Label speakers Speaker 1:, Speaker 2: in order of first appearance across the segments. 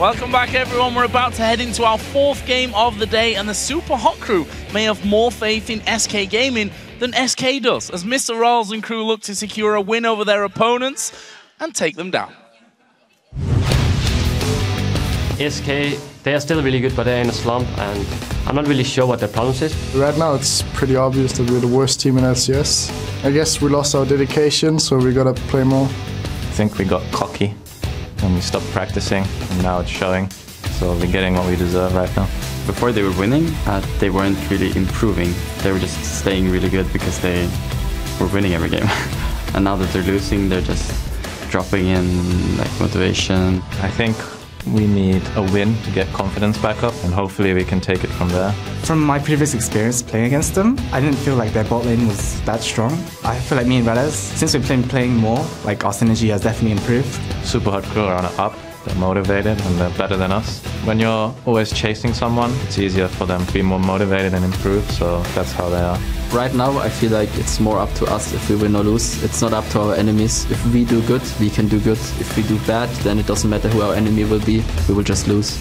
Speaker 1: Welcome back, everyone. We're about to head into our 4th game of the day, and the Super Hot crew may have more faith in SK Gaming than SK does, as MrRalleZ and crew look to secure a win over their opponents and take them down.
Speaker 2: SK, they are still really good, but they're in a slump, and I'm not really sure what their problem is.
Speaker 3: Right now, it's pretty obvious that we're the worst team in LCS. I guess we lost our dedication, so we gotta play more.
Speaker 4: I think we got cocky and we stopped practicing, and now it's showing. So we're getting what we deserve right now.
Speaker 5: Before they were winning, they weren't really improving. They were just staying really good because they were winning every game. And now that they're losing, they're just dropping in like motivation.
Speaker 4: I think we need a win to get confidence back up, and hopefully we can take it from there.
Speaker 6: From my previous experience playing against them, I didn't feel like their bot lane was that strong. I feel like me and nRallez, since we've been playing more, like our synergy has definitely improved.
Speaker 4: Super Hot crew are on an up, they're motivated and they're better than us. When you're always chasing someone, it's easier for them to be more motivated and improve, so that's how they are.
Speaker 7: Right now, I feel like it's more up to us if we win or lose. It's not up to our enemies. If we do good, we can do good. If we do bad, then it doesn't matter who our enemy will be. We will just lose.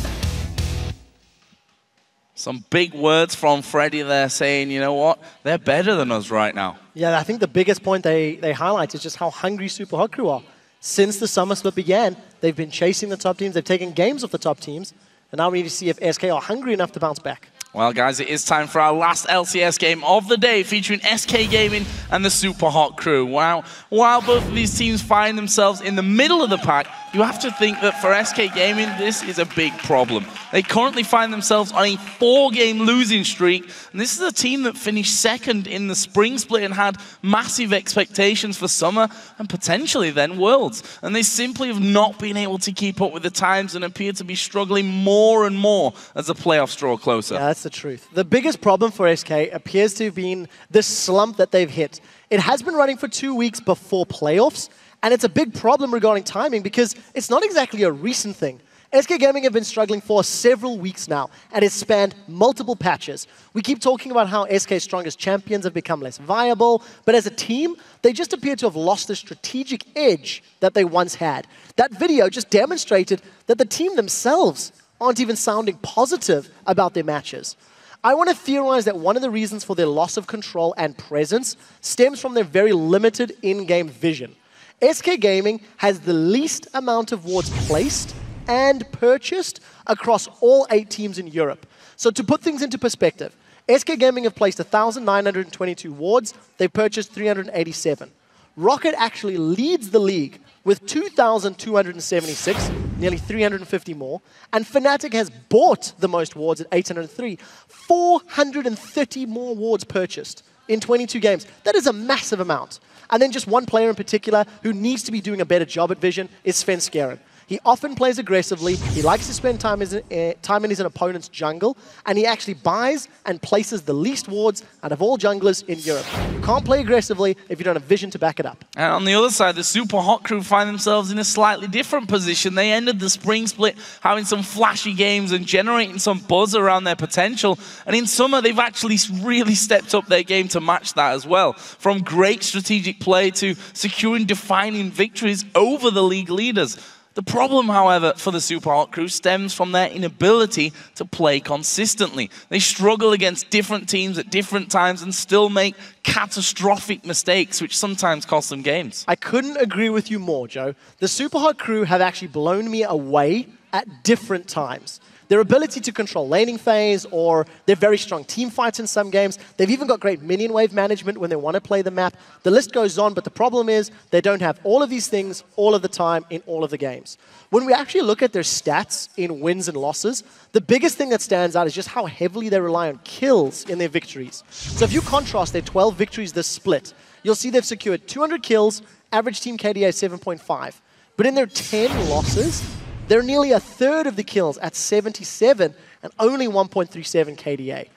Speaker 1: Some big words from Freddy there saying, you know what, they're better than us right now.
Speaker 8: Yeah, I think the biggest point they highlight is just how hungry Super Hot crew are. Since the summer split began, they've been chasing the top teams, they've taken games off the top teams, and now we need to see if SK are hungry enough to bounce back.
Speaker 1: Well, guys, it is time for our last LCS game of the day, featuring SK Gaming and the Super Hot crew. Wow. While both of these teams find themselves in the middle of the pack, you have to think that for SK Gaming, this is a big problem. They currently find themselves on a 4-game losing streak, and this is a team that finished 2nd in the spring split and had massive expectations for summer and potentially then Worlds. And they simply have not been able to keep up with the times and appear to be struggling more and more as the playoffs draw closer.
Speaker 8: Yeah, that's the truth. The biggest problem for SK appears to have been this slump that they've hit. It has been running for 2 weeks before playoffs, and it's a big problem regarding timing because it's not exactly a recent thing. SK Gaming have been struggling for several weeks now, and it's spanned multiple patches. We keep talking about how SK's strongest champions have become less viable, but as a team, they just appear to have lost the strategic edge that they once had. That video just demonstrated that the team themselves aren't even sounding positive about their matches. I want to theorize that one of the reasons for their loss of control and presence stems from their very limited in-game vision. SK Gaming has the least amount of wards placed and purchased across all 8 teams in Europe. So to put things into perspective, SK Gaming have placed 1,922 wards, they've purchased 387. Rocket actually leads the league with 2,276, nearly 350 more, and Fnatic has bought the most wards at 803, 430 more wards purchased in 22 games. That is a massive amount. And then just one player in particular who needs to be doing a better job at vision is Svenskeren. He often plays aggressively, he likes to spend time in his opponent's jungle, and he actually buys and places the least wards out of all junglers in Europe. You can't play aggressively if you don't have vision to back it up.
Speaker 1: And on the other side, the Super Hot crew find themselves in a slightly different position. They ended the spring split having some flashy games and generating some buzz around their potential. And in summer, they've actually really stepped up their game to match that as well. From great strategic play to securing defining victories over the league leaders. The problem, however, for the Super Hot crew stems from their inability to play consistently. They struggle against different teams at different times and still make catastrophic mistakes, which sometimes cost them games.
Speaker 8: I couldn't agree with you more, Joe. The Super Hot crew have actually blown me away at different times. Their ability to control laning phase, or their very strong team fights in some games. They've even got great minion wave management when they want to play the map. The list goes on, but the problem is they don't have all of these things all of the time in all of the games. When we actually look at their stats in wins and losses, the biggest thing that stands out is just how heavily they rely on kills in their victories. So if you contrast their 12 victories this split, you'll see they've secured 200 kills, average team KDA 7.5. But in their 10 losses, they're nearly a third of the kills at 77 and only 1.37 KDA.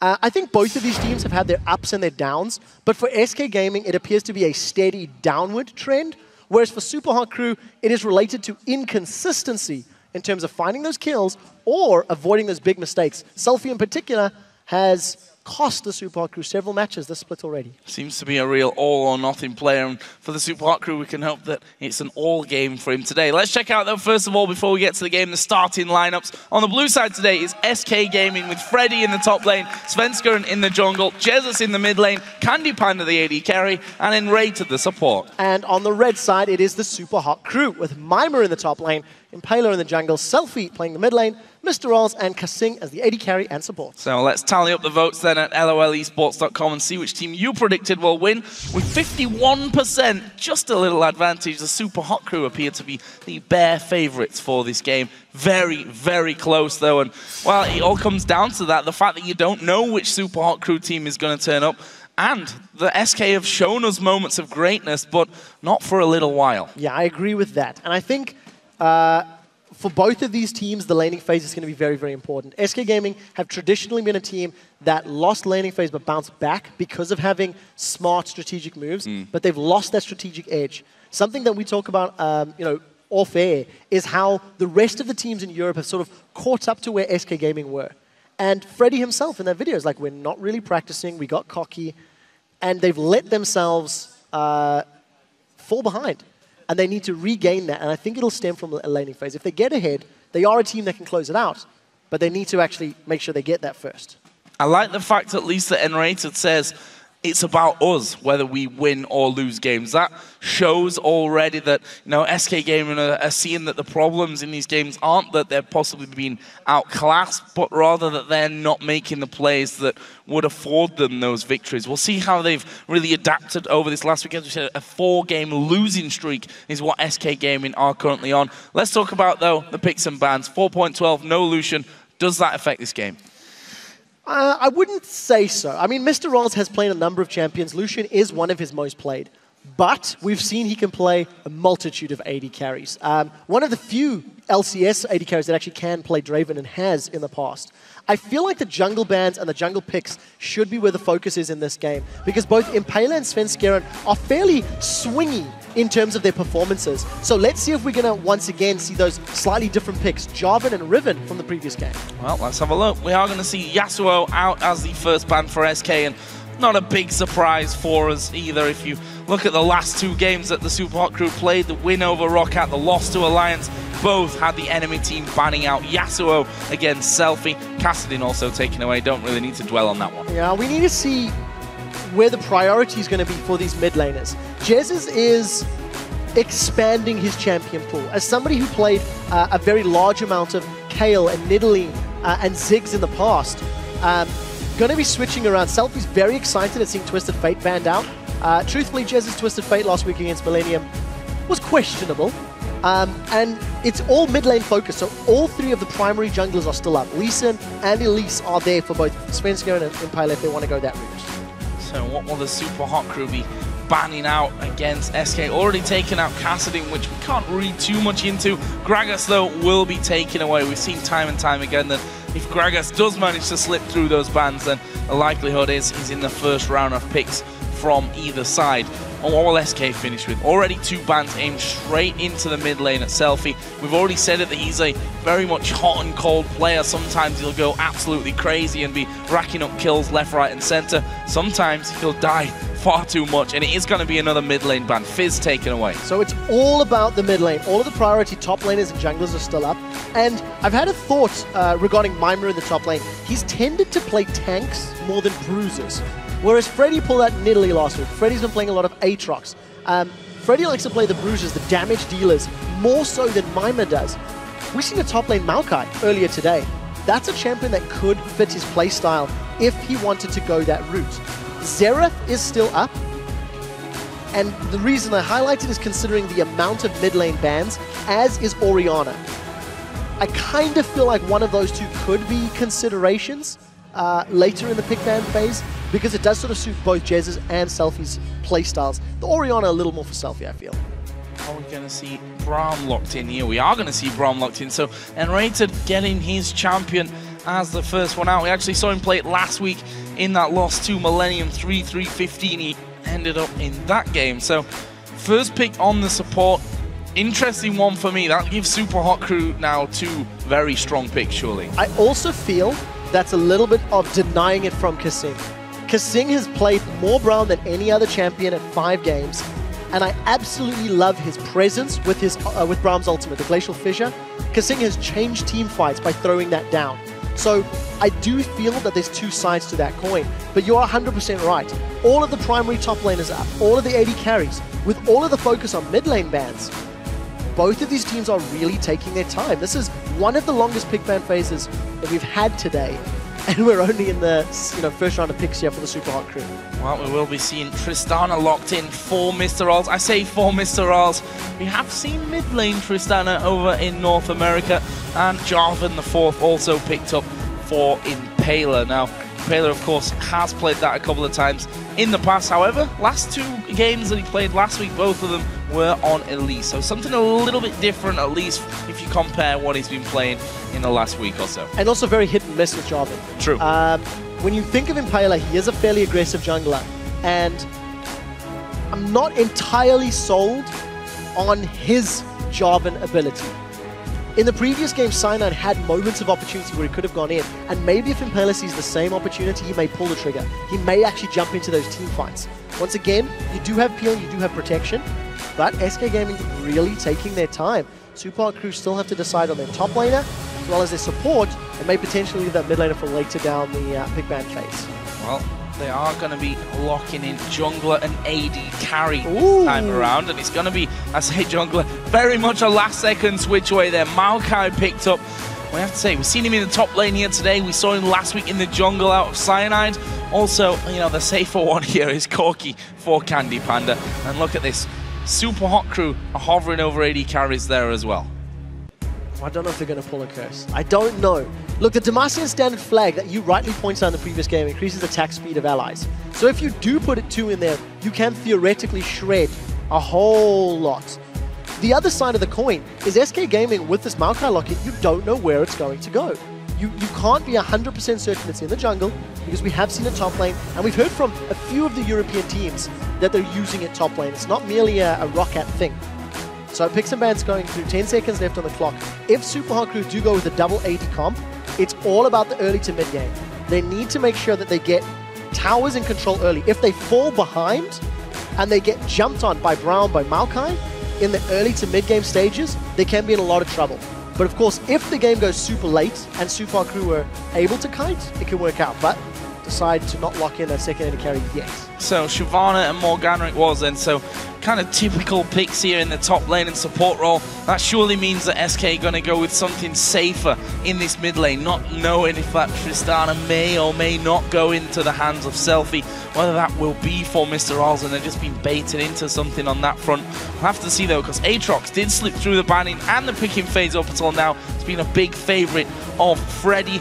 Speaker 8: I think both of these teams have had their ups and their downs, but for SK Gaming, it appears to be a steady downward trend, whereas for Super Hot crew, it is related to inconsistency in terms of finding those kills or avoiding those big mistakes. SELFIE in particular has cost the Super Hot Crew several matches this split already.
Speaker 1: Seems to be a real all-or-nothing player, and for the Super Hot Crew, we can hope that it's an all game for him today. Let's check out, though, first of all, before we get to the game, the starting lineups. On the blue side today is SK Gaming with Freddy in the top lane, Svenskeren in the jungle, Jesiz in the mid lane, CandyPanda the AD carry, and nRated the support.
Speaker 8: And on the red side, it is the Super Hot Crew with Mimer in the top lane, Impaler in the jungle, SELFIE playing the mid lane, MrRalleZ and kaSing as the AD carry and support.
Speaker 1: So let's tally up the votes then at lolesports.com and see which team you predicted will win. With 51%, just a little advantage, the Super Hot Crew appear to be the bare favourites for this game. Very, very close though, and well, it all comes down to that, the fact that you don't know which Super Hot Crew team is going to turn up. And the SK have shown us moments of greatness, but not for a little while.
Speaker 8: Yeah, I agree with that. And I think for both of these teams, the laning phase is going to be very, very important. SK Gaming have traditionally been a team that lost laning phase but bounced back because of having smart strategic moves, but they've lost that strategic edge. Something that we talk about, off air is how the rest of the teams in Europe have sort of caught up to where SK Gaming were. And Freddy himself in that video is like, we're not really practicing, we got cocky, and they've let themselves fall behind. And they need to regain that, and I think it'll stem from a laning phase. If they get ahead, they are a team that can close it out, but they need to actually make sure they get that first.
Speaker 1: I like the fact at least that nRated says it's about us, whether we win or lose games. That shows already that, SK Gaming are seeing that the problems in these games aren't that they're possibly being outclassed, but rather that they're not making the plays that would afford them those victories. We'll see how they've really adapted over this last weekend. We said a 4-game losing streak is what SK Gaming are currently on. Let's talk about, though, the picks and bans. 4.12, no Lucian. Does that affect this game?
Speaker 8: I wouldn't say so. I mean, MrRalleZ has played a number of champions. Lucian is one of his most played. But we've seen he can play a multitude of AD carries. One of the few LCS AD carries that actually can play Draven and has in the past. I feel like the jungle bans and the jungle picks should be where the focus is in this game, because both Impaler and Svenskeren are fairly swingy in terms of their performances. So let's see if we're going to once again see those slightly different picks, Jarvan and Riven from the previous game.
Speaker 1: Well, let's have a look. We are going to see Yasuo out as the first ban for SK, and not a big surprise for us either. If you look at the last 2 games that the Super Hot Crew played, the win over Roccat, the loss to Alliance, both had the enemy team banning out Yasuo against SELFIE. kaSing also taken away. Don't really need to dwell on that one.
Speaker 8: Yeah, we need to see where the priority is going to be for these mid laners. Jesiz is expanding his champion pool. As somebody who played a very large amount of Kayle and Nidalee and Ziggs in the past, going to be switching around. SELFIE's very excited at seeing Twisted Fate banned out. Truthfully, Jez's Twisted Fate last week against Millennium was questionable. And it's all mid lane focused, so all 3 of the primary junglers are still up. Lee Sin and Elise are there for both Svenskeren and Impaler if they want to go that route.
Speaker 1: So what will the Super Hot Crew be banning out against SK? Already taken out kaSing, which we can't read too much into. Gragas, though, will be taken away. We've seen time and time again that if Gragas does manage to slip through those bans, then the likelihood is he's in the first round of picks from either side. All SK finished with. Already 2 bans aimed straight into the mid lane at SELFIE. We've already said it that he's a very much hot and cold player. Sometimes he'll go absolutely crazy and be racking up kills left, right and center. Sometimes he'll die far too much, and it is going to be another mid lane ban. Fizz taken away.
Speaker 8: So it's all about the mid lane. All of the priority top laners and junglers are still up. And I've had a thought regarding Mimer in the top lane. He's tended to play tanks more than bruisers. Whereas Freddy pulled out Nidalee last week. Freddy's been playing a lot of Aatrox. Freddy likes to play the bruisers, the damage dealers, more so than Mimer does. We've seen a top lane Maokai earlier today. That's a champion that could fit his playstyle if he wanted to go that route. Xerath is still up. And the reason I highlight it is considering the amount of mid lane bans, as is Orianna. I kind of feel like one of those 2 could be considerations later in the pick ban phase, because it does sort of suit both Jez's and SELFIE's playstyles. The Orianna a little more for SELFIE, I feel.
Speaker 1: Are we going to see Braum locked in here? We are going to see Braum locked in. So nRated getting his champion as the first one out. We actually saw him play it last week in that loss to Millennium 3-3-15. He ended up in that game. So first pick on the support. Interesting one for me. That gives Super Hot Crew now 2 very strong picks, surely.
Speaker 8: I also feel that's a little bit of denying it from kaSing. kaSing has played more Brown than any other champion at 5 games, and I absolutely love his presence with his with Brown's ultimate, the Glacial Fissure. kaSing has changed team fights by throwing that down. So I do feel that there's 2 sides to that coin, but you're 100% right. All of the primary top laners up, all of the AD carries, with all of the focus on mid lane bans, both of these teams are really taking their time. This is one of the longest pick ban phases that we've had today, and we're only in the first round of picks here for the Super Hot Crew.
Speaker 1: Well, we will be seeing Tristana locked in for MrRalleZ. I say for MrRalleZ. We have seen mid lane Tristana over in North America, and Jarvan the 4th also picked up for Impaler. Now, Impaler, of course, has played that a couple of times in the past. However, last 2 games that he played last week, both of them were on Elise. So something a little bit different, at least if you compare what he's been playing in the last week or so.
Speaker 8: And also very hit and miss with Jarvan.
Speaker 1: True.
Speaker 8: When you think of Impaler, he is a fairly aggressive jungler, and I'm not entirely sold on his Jarvan ability. In the previous game, Cyanide had moments of opportunity where he could have gone in, and maybe if Impaler sees the same opportunity, he may pull the trigger. He may actually jump into those team fights. Once again, you do have peel, you do have protection, but SK Gaming really taking their time. Super Hot Crew still have to decide on their top laner, as well as their support, and may potentially leave that mid laner for later down the pick ban phase.
Speaker 1: Well, they are going to be locking in jungler and AD carry this time around, and it's going to be, I say jungler, very much a last second switch away there. Maokai picked up, we have to say, we've seen him in the top lane here today. We saw him last week in the jungle out of Cyanide. Also, the safer one here is Corki for CandyPanda. And look at this, Super Hot Crew are hovering over AD carries there as well.
Speaker 8: I don't know if they're going to pull a curse. I don't know. Look, the Demacian standard flag that you rightly pointed out in the previous game increases attack speed of allies. So if you do put it 2 in there, you can theoretically shred a whole lot. The other side of the coin is SK Gaming with this Maokai locket, you don't know where it's going to go. You can't be 100% certain it's in the jungle, because we have seen it top lane, and we've heard from a few of the European teams that they're using it top lane. It's not merely a Roccat thing. So picks and bans going through, 10 seconds left on the clock. If Super Hot Crew do go with a double AD comp, it's all about the early to mid game. They need to make sure that they get towers in control early. If they fall behind and they get jumped on by Brown, by Maokai, in the early to mid game stages, they can be in a lot of trouble. But of course, if the game goes super late and Super Hot Crew are able to kite, it can work out. But decide to not lock in that second AD carry yet.
Speaker 1: So Shyvana and Morgana it was then, so kind of typical picks here in the top lane and support role. That surely means that SK going to go with something safer in this mid lane, not knowing if that Tristana may or may not go into the hands of SELFIE, whether that will be for MrRalleZ and they've just been baited into something on that front. We'll have to see though, because Aatrox did slip through the banning and the picking phase up until now. It's been a big favourite of Freddy.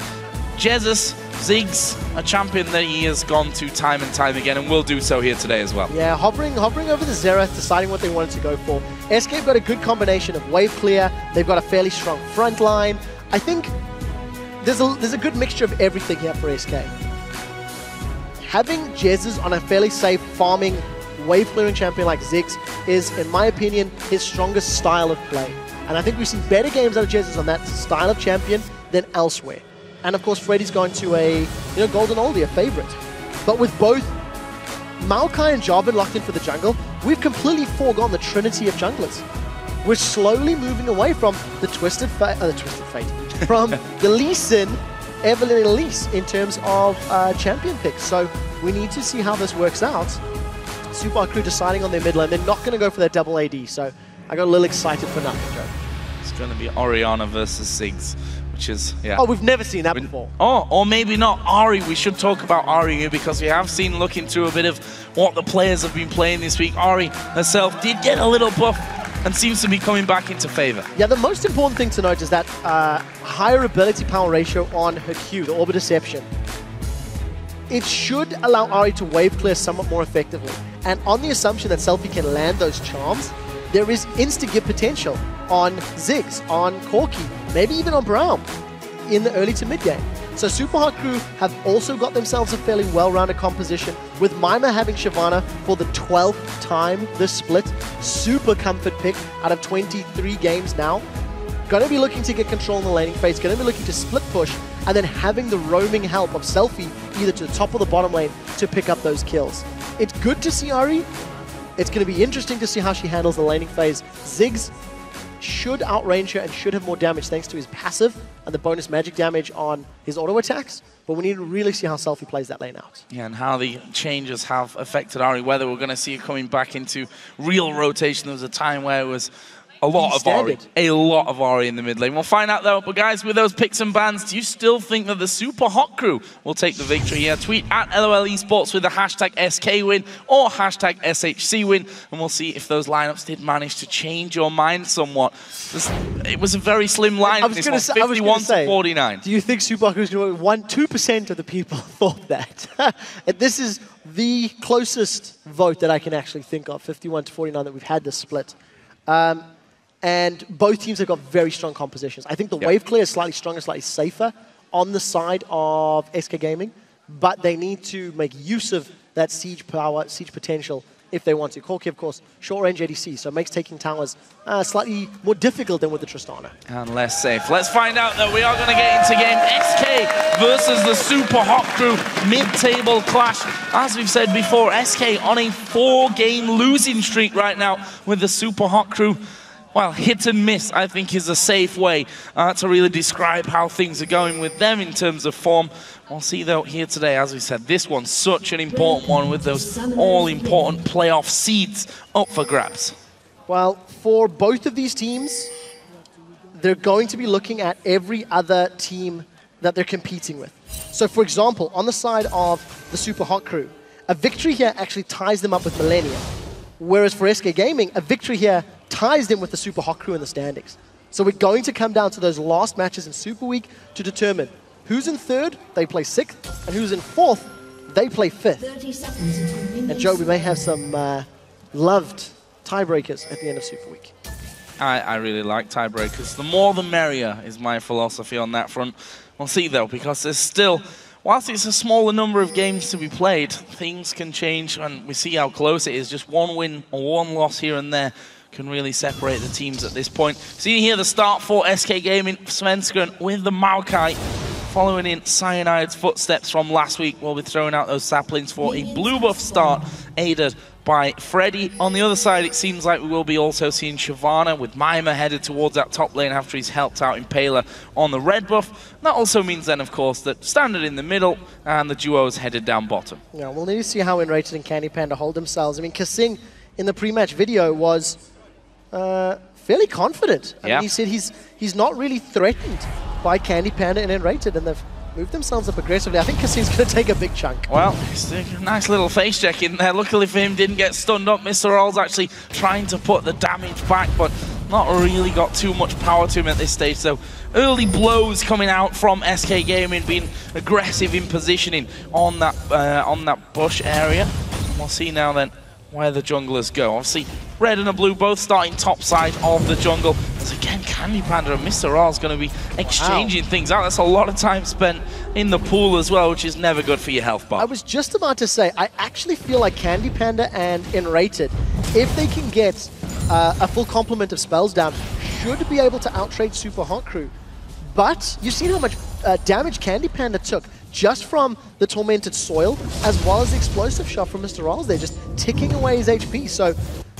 Speaker 1: Jesiz, Ziggs, a champion that he has gone to time and time again, and will do so here today as well.
Speaker 8: Yeah, hovering over the Xerath, deciding what they wanted to go for. SK have got a good combination of wave clear. They've got a fairly strong front line. I think there's a good mixture of everything here for SK. Having Jesiz on a fairly safe farming, wave clearing champion like Ziggs is, in my opinion, his strongest style of play. And I think we've seen better games out of Jesiz on that style of champion than elsewhere. And of course, Freddy's going to a golden oldie, a favorite. But with both Maokai and Jarvan locked in for the jungle, we've completely foregone the trinity of junglers. We're slowly moving away from the twisted fate, from the Lee Sin, Evelyn and Elise in terms of champion picks. So we need to see how this works out. Super Hot Crew deciding on their mid lane. They're not going to go for their double AD, so I got a little excited for nothing, Joe.
Speaker 1: It's going to be Orianna versus Ziggs. Which is, yeah.
Speaker 8: Oh, we've never seen that before.
Speaker 1: Oh, or maybe not. Ahri, we should talk about Ahri here because we have seen, looking through a bit of what the players have been playing this week. Ahri herself did get a little buff and seems to be coming back into favor.
Speaker 8: Yeah, the most important thing to note is that higher ability power ratio on her Q, the Orbit Deception. It should allow Ahri to wave clear somewhat more effectively. And on the assumption that SELFIE can land those charms, there is insta-give potential on Ziggs, on Corki, maybe even on Brown in the early to mid game. So Super Hot Crew have also got themselves a fairly well-rounded composition, with Mimer having Shyvana for the 12th time this split. Super comfort pick out of 23 games now. Going to be looking to get control in the laning phase, going to be looking to split push, and then having the roaming help of SELFIE either to the top or the bottom lane to pick up those kills. It's good to see Ari. It's going to be interesting to see how she handles the laning phase. Ziggs should outrange her and should have more damage thanks to his passive and the bonus magic damage on his auto attacks. But we need to really see how SELFIE plays that lane out.
Speaker 1: Yeah, and how the changes have affected Ari, whether we're going to see it coming back into real rotation. There was a time where it was a lot of Ari in the mid lane. We'll find out though. But guys, with those picks and bans, do you still think that the Super Hot Crew will take the victory here? Tweet at LOL Esports with the hashtag SKWin or hashtag SHCwin, and we'll see if those lineups did manage to change your mind somewhat. It was a very slim line. I was going to say, 51 to 49.
Speaker 8: Do you think Super Hot Crew is going to win? 2% of the people thought that. This is the closest vote that I can actually think of, 51 to 49, that we've had this split. And both teams have got very strong compositions. I think the wave clear is slightly stronger, slightly safer on the side of SK Gaming, but they need to make use of that siege power, siege potential if they want to. Corki, of course, short-range ADC, so it makes taking towers slightly more difficult than with the Tristana.
Speaker 1: And less safe. Let's find out, though. We are going to get into game SK versus the Super Hot Crew mid-table clash. As we've said before, SK on a 4-game losing streak right now with the Super Hot Crew. Well, hit and miss, I think, is a safe way to really describe how things are going with them in terms of form. We'll see, though, here today, as we said, this one's such an important one with those all-important playoff seeds up for grabs.
Speaker 8: Well, for both of these teams, they're going to be looking at every other team that they're competing with. So, for example, on the side of the Super Hot Crew, a victory here actually ties them up with Millennium. Whereas for SK Gaming, a victory here ties them with the Super Hot Crew in the standings. So we're going to come down to those last matches in Super Week to determine who's in third, they play 6th, and who's in 4th, they play 5th. And Joe, we may have some loved tiebreakers at the end of Super Week.
Speaker 1: I really like tiebreakers. The more the merrier is my philosophy on that front. We'll see, though, because there's still... Whilst it's a smaller number of games to be played, things can change, and we see how close it is. Just one win or one loss here and there can really separate the teams at this point. See here the start for SK Gaming, Svenskeren with the Maokai, following in Cyanide's footsteps from last week. We'll be throwing out those saplings for a blue buff start, aided by Freddy. On the other side, it seems like we will be also seeing Shyvana with Mimer headed towards that top lane after he's helped out Impaler on the red buff. That also means then, of course, that Standard in the middle and the duos headed down bottom.
Speaker 8: Yeah, we'll need to see how nRated and CandyPanda hold themselves. I mean, kaSing in the pre-match video was fairly confident. I mean, he said he's not really threatened by CandyPanda and nRated, and they've moved themselves up aggressively. I think kaSing's going to take a big chunk.
Speaker 1: Well, it's a nice little face check in there. Luckily for him, didn't get stunned up. MrRalleZ actually trying to put the damage back, but not really got too much power to him at this stage. So early blows coming out from SK Gaming, being aggressive in positioning on that bush area. We'll see now then where the junglers go. Obviously, red and a blue both starting top side of the jungle. As again, CandyPanda and MrRalleZ going to be exchanging things out. That's a lot of time spent in the pool as well, which is never good for your health bar.
Speaker 8: I was just about to say, I actually feel like CandyPanda and nRated, if they can get a full complement of spells down, should be able to outtrade Super Hot Crew. But you've seen how much damage CandyPanda took just from the Tormented Soil, as well as the Explosive Shot from MrRalleZ. They're just ticking away his HP. So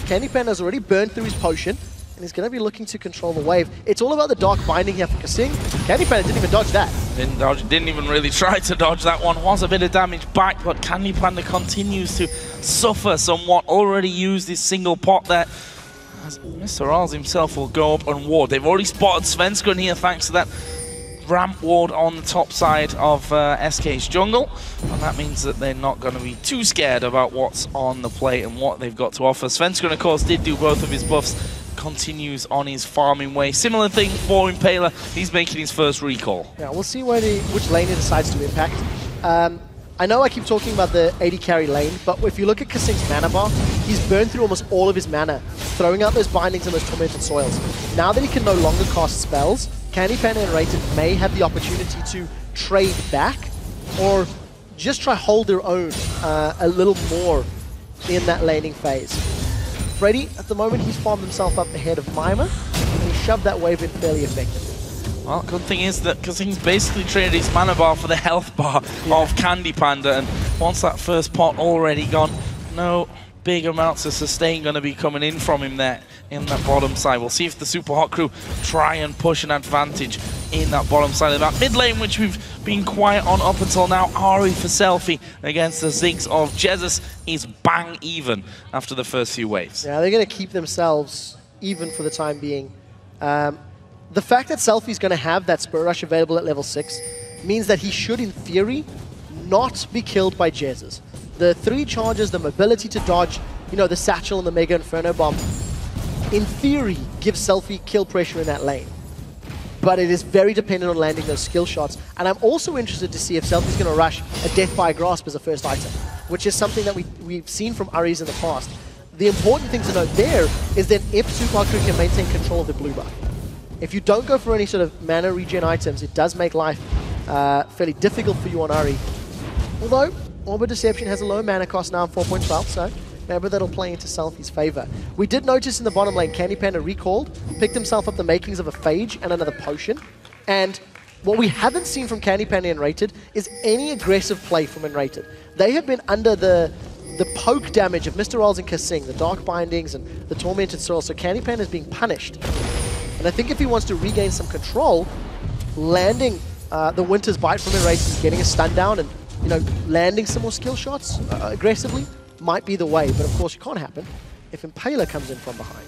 Speaker 8: CandyPanda has already burned through his potion, and he's going to be looking to control the wave. It's all about the Dark Binding here for kaSing. CandyPanda didn't even dodge that.
Speaker 1: Didn't even really try to dodge that one. Was a bit of damage back, but CandyPanda continues to suffer somewhat. Already used his single pot there. As MrRalleZ himself will go up and ward. They've already spotted Svenskeren here thanks to that ramp ward on the top side of SK's jungle, and that means that they're not going to be too scared about what's on the plate and what they've got to offer. Svenskeren, of course, did do both of his buffs, continues on his farming way. Similar thing for Impaler, he's making his first recall.
Speaker 8: Yeah, we'll see which lane he decides to impact. I know I keep talking about the AD carry lane, but if you look at kaSing's mana bar, he's burned through almost all of his mana, throwing out those bindings and those tormented soils. Now that he can no longer cast spells, CandyPanda and nRated may have the opportunity to trade back or just try hold their own a little more in that laning phase. Freddy, at the moment, he's farmed himself up ahead of Mimer, and he shove that wave in fairly effectively.
Speaker 1: Well, good thing is that kaSing's basically traded his mana bar for the health bar of CandyPanda, and once that first pot already gone, no big amounts of sustain going to be coming in from him there in that bottom side. We'll see if the Super Hot Crew try and push an advantage in that bottom side of that mid lane, which we've been quiet on up until now. Ahri for SELFIE against the Ziggs of Jesiz is bang even after the first few waves.
Speaker 8: Yeah, they're going to keep themselves even for the time being. The fact that SELFIE is going to have that Spirit Rush available at level 6 means that he should, in theory, not be killed by Jesiz. The 3 charges, the mobility to dodge, you know, the Satchel and the Mega Inferno Bomb, in theory, gives SELFIE kill pressure in that lane. But it is very dependent on landing those skill shots. And I'm also interested to see if SELFIE is going to rush a Death by Grasp as a first item, which is something that we've seen from Ahri's in the past. The important thing to note there is that if Super Hot Crew can maintain control of the blue buff, if you don't go for any sort of mana regen items, it does make life fairly difficult for you on Ahri. Although, Orbit Deception has a low mana cost now of 4.12, so maybe that'll play into SELFIE's favor. We did notice in the bottom lane, CandyPanda recalled, picked himself up the makings of a Phage and another potion. And what we haven't seen from CandyPanda nRated is any aggressive play from nRated. They have been under the poke damage of MrRalleZ and kaSing, the Dark Bindings and the Tormented Soil, so CandyPanda is being punished. And I think if he wants to regain some control, landing the Winter's Bite from nRated, getting a stun down and, you know, landing some more skill shots aggressively might be the way. But of course it can't happen if Impaler comes in from behind.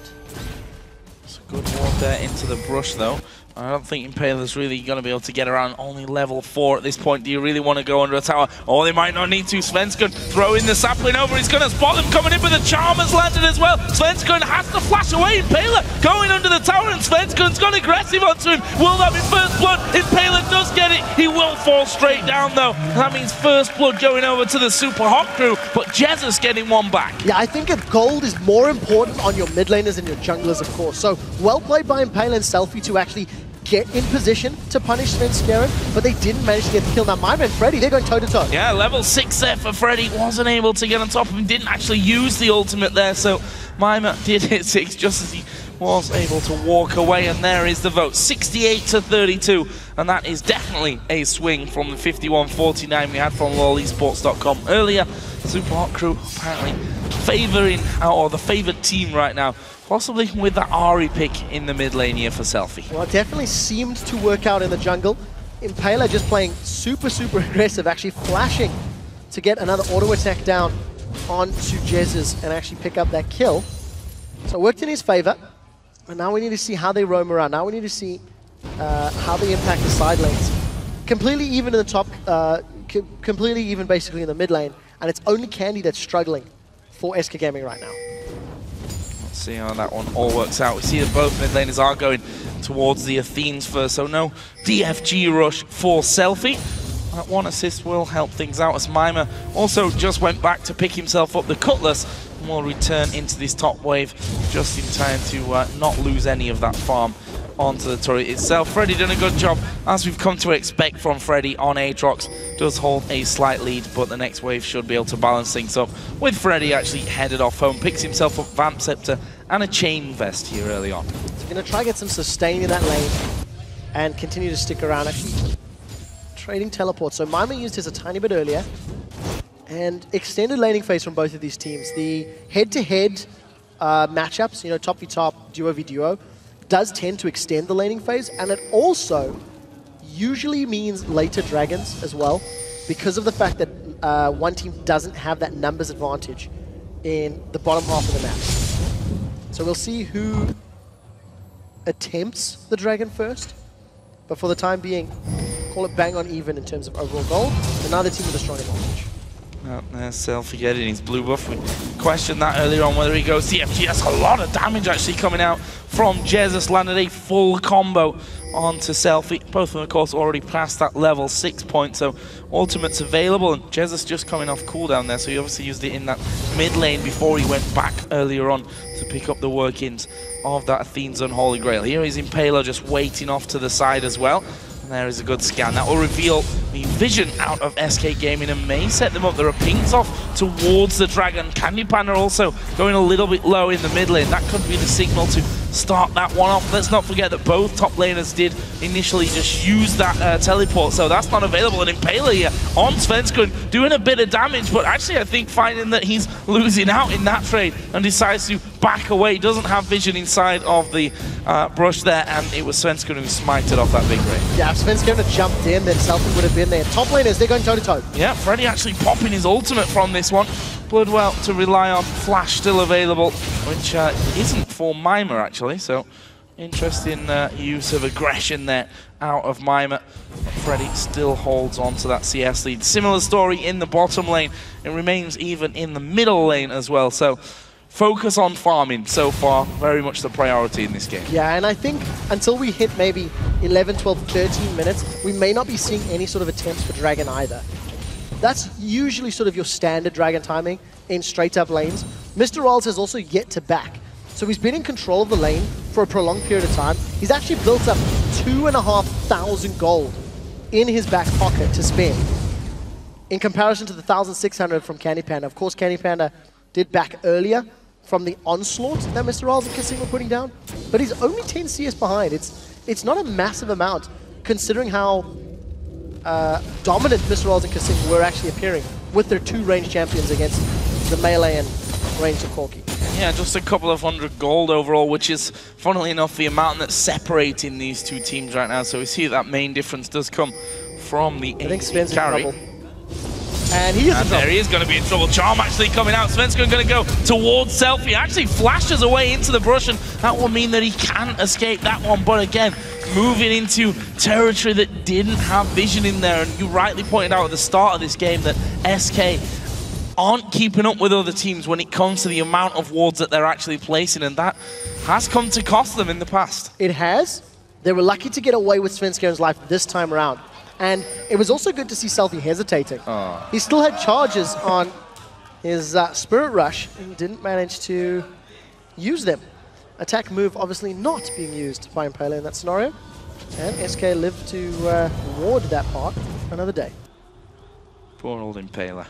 Speaker 1: It's a good ward there into the brush though. I don't think Impaler's really going to be able to get around, only level 4 at this point. Do you really want to go under a tower? Oh, they might not need to. Svenskeren throwing the sapling over. He's going to spot them coming in, but the charm has landed as well. Svenskeren has to flash away. Impaler going under the tower, and Svenskeren's gone aggressive onto him. Will that be first blood? Impaler does get it. He will fall straight down though. That means first blood going over to the Super Hot Crew, but Jesiz getting one back.
Speaker 8: Yeah, I think if gold is more important on your mid laners and your junglers, of course. So well played by Impaler and SELFIE to actually get in position to punish Svenskeren, but they didn't manage to get the kill. Now Mimer and Freddy, they're going toe-to-toe.
Speaker 1: Yeah, level 6 there for Freddy. Wasn't able to get on top of him, didn't actually use the ultimate there, so Mimer did hit 6 just as he was able to walk away, and there is the vote. 68-32, and that is definitely a swing from the 51-49 we had from LOLesports.com earlier. Super Hot Crew apparently favouring, or the favoured team right now, possibly with that Ahri pick in the mid lane here for SELFIE.
Speaker 8: Well, it definitely seemed to work out in the jungle. Impaler just playing super aggressive, actually flashing to get another auto attack down onto Jesiz and actually pick up that kill. So it worked in his favor. And now we need to see how they roam around. Now we need to see how they impact the side lanes. Completely even in the top, completely even basically in the mid lane. And it's only Candy that's struggling for SK Gaming right now.
Speaker 1: Let's see how that one all works out. We see that both mid laners are going towards the Athenes first, so no DFG rush for SELFIE. That one assist will help things out as Mimer also just went back to pick himself up the Cutlass and will return into this top wave just in time to not lose any of that farm onto the turret itself. Freddy done a good job, as we've come to expect from Freddy on Aatrox. Does hold a slight lead, but the next wave should be able to balance things up, with Freddy actually headed off home, picks himself up Vamp Scepter and a Chain Vest here early on.
Speaker 8: He's going to try to get some sustain in that lane and continue to stick around. Actually, trading teleport. So Mimer used his a tiny bit earlier, and extended laning phase from both of these teams. The head-to-head matchups, you know, top v top, duo v duo, does tend to extend the laning phase, and it also usually means later dragons as well, because of the fact that one team doesn't have that numbers advantage in the bottom half of the map. So we'll see who attempts the dragon first, but for the time being, call it bang on even in terms of overall gold. Another team with a strong advantage.
Speaker 1: There's SELFIE getting his blue buff. We questioned that earlier on, whether he goes CFG. That's a lot of damage actually coming out from Jesiz. Landed a full combo onto SELFIE. Both of them, of course, already past that level 6 point, so ultimate's available, and Jesiz just coming off cooldown there, so he obviously used it in that mid lane before he went back earlier on to pick up the workings of that Athene's Unholy Grail. Here is Impaler just waiting off to the side as well. There is a good scan. That will reveal the vision out of SK Gaming and may set them up. There are pings off towards the dragon. CandyPanda also going a little bit low in the mid lane. That could be the signal to start that one off. Let's not forget that both top laners did initially just use that teleport, so that's not available. And Impaler here on Svenskeren doing a bit of damage, but actually I think finding that he's losing out in that trade and decides to back away. Doesn't have vision inside of the brush there, and it was Svenskeren who smited off that big ray.
Speaker 8: Yeah, if Svenskeren had jumped in, then SELFIE would have been there. Top laners, they're going toe-to-toe.
Speaker 1: Yeah, Freddy actually popping his ultimate from this one. Bloodwell to rely on, Flash still available, which isn't for Mimer actually, so interesting use of aggression there out of Mimer. Freddy still holds on to that CS lead. Similar story in the bottom lane. It remains even in the middle lane as well, so focus on farming so far, very much the priority in this game.
Speaker 8: Yeah, and I think until we hit maybe 11, 12, 13 minutes, we may not be seeing any sort of attempts for Dragon either. That's usually sort of your standard Dragon timing in straight-up lanes. MrRalleZ has also yet to back. So he's been in control of the lane for a prolonged period of time. He's actually built up 2,500 gold in his back pocket to spend, in comparison to the 1,600 from CandyPanda. Of course, CandyPanda did back earlier from the onslaught that MrRalleZ and kaSing were putting down, but he's only 10 CS behind. It's not a massive amount, considering how dominant MrRalleZ and kaSing were actually appearing with their two range champions against the melee and range of Corki.
Speaker 1: Yeah, just a couple of 100 gold overall, which is, funnily enough, the amount that's separating these two teams right now. So we see that main difference does come from the
Speaker 8: I think Sven's
Speaker 1: carry.
Speaker 8: in trouble. And he is in trouble.
Speaker 1: There he is going to be in trouble. Charm actually coming out. Svenskeren going to go towards SELFIE. Actually flashes away into the brush, and that will mean that he can escape that one. But again, moving into territory that didn't have vision in there. And you rightly pointed out at the start of this game that SK aren't keeping up with other teams when it comes to the amount of wards that they're actually placing, and that has come to cost them in the past.
Speaker 8: It has. They were lucky to get away with Svenskeren's life this time around. And it was also good to see SELFIE hesitating. He still had charges on his Spirit Rush and didn't manage to use them. Attack move obviously not being used by Impaler in that scenario. And SK lived to ward that part another day.
Speaker 1: Poor old Impaler.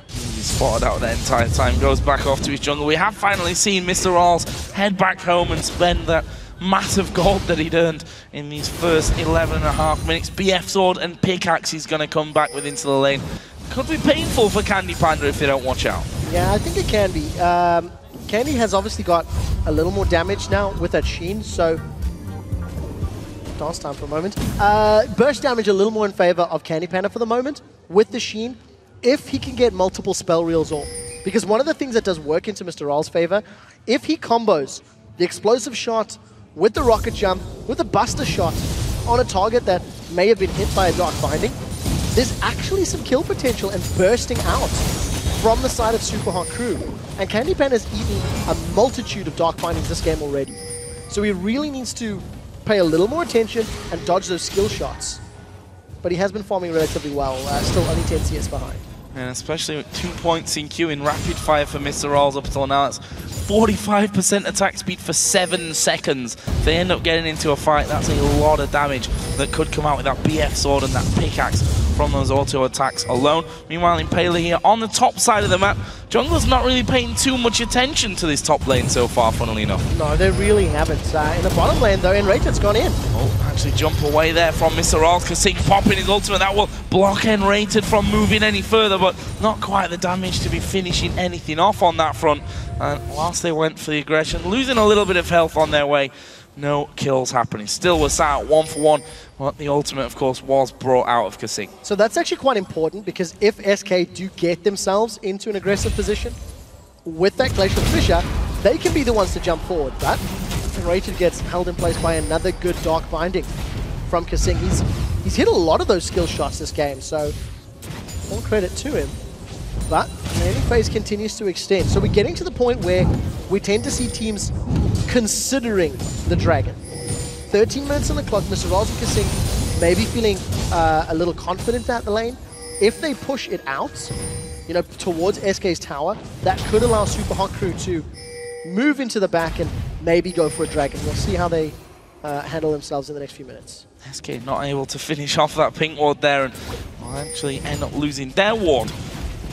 Speaker 1: He's spotted out the entire time, goes back off to his jungle. We have finally seen MrRalleZ head back home and spend that massive gold that he'd earned in these first 11.5 minutes. BF sword and pickaxe he's going to come back with into the lane. Could be painful for CandyPanda if they don't watch out.
Speaker 8: Yeah, I think it can be. Candy has obviously got a little more damage now with that Sheen, so dance time for a moment. Burst damage a little more in favor of CandyPanda for the moment with the Sheen, if he can get multiple spell reels off. Because one of the things that does work into MrRalleZ's favor, if he combos the explosive shot with the rocket jump, with the buster shot on a target that may have been hit by a Dark Binding, there's actually some kill potential and bursting out from the side of Super Hot Crew. And CandyPanda has eaten a multitude of Dark Bindings this game already. So he really needs to pay a little more attention and dodge those skill shots. But he has been farming relatively well, still only 10 CS behind.
Speaker 1: And especially with 2 points in queue in rapid fire for MrRalleZ up until now. That's 45% attack speed for 7 seconds. If they end up getting into a fight, that's a lot of damage that could come out with that BF sword and that pickaxe from those auto attacks alone. Meanwhile, Impaler here on the top side of the map. Jungle's not really paying too much attention to this top lane so far, funnily enough.
Speaker 8: No, they really haven't. In the bottom lane, though, nRated's gone in.
Speaker 1: Oh, actually jump away there from MrRalleZ. kaSing popping his ultimate. That will block nRated from moving any further, but not quite the damage to be finishing anything off on that front. And whilst they went for the aggression, losing a little bit of health on their way, no kills happening. Still was out 1 for 1, but the ultimate, of course, was brought out of kaSing.
Speaker 8: So that's actually quite important, because if SK do get themselves into an aggressive position with that Glacial Fissure, they can be the ones to jump forward. But nRated gets held in place by another good Dark Binding from kaSing. He's hit a lot of those skill shots this game, so all credit to him. But the enemy phase continues to extend. So we're getting to the point where we tend to see teams considering the Dragon. 13 minutes on the clock, MrRalleZ and kaSing maybe feeling a little confident at the lane. If they push it out, you know, towards SK's tower, that could allow Super Hot Crew to move into the back and maybe go for a Dragon. We'll see how they handle themselves in the next few minutes.
Speaker 1: SK not able to finish off that pink ward there, and will actually end up losing their ward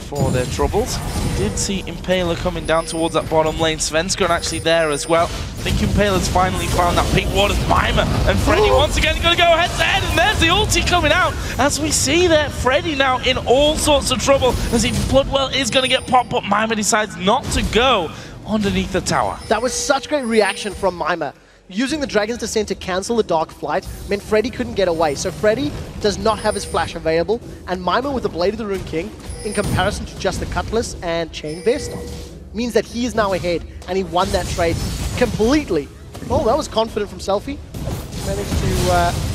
Speaker 1: for their troubles. We did see Impaler coming down towards that bottom lane. Svenskeren actually there as well. I think Impaler's finally found that pink ward of Mimer. And Freddy once again going to go head to head. And there's the ulti coming out. As we see there, Freddy now in all sorts of trouble. As if Bloodwell is going to get popped, but Mimer decides not to go underneath the tower.
Speaker 8: That was such great reaction from Mimer. Using the Dragon's Descent to cancel the Dark Flight meant Freddy couldn't get away. So Freddy does not have his flash available, and Mimer with the Blade of the Rune King, in comparison to just the Cutlass and Chain Vest, means that he is now ahead, and he won that trade completely. Oh, that was confident from SELFIE. Managed to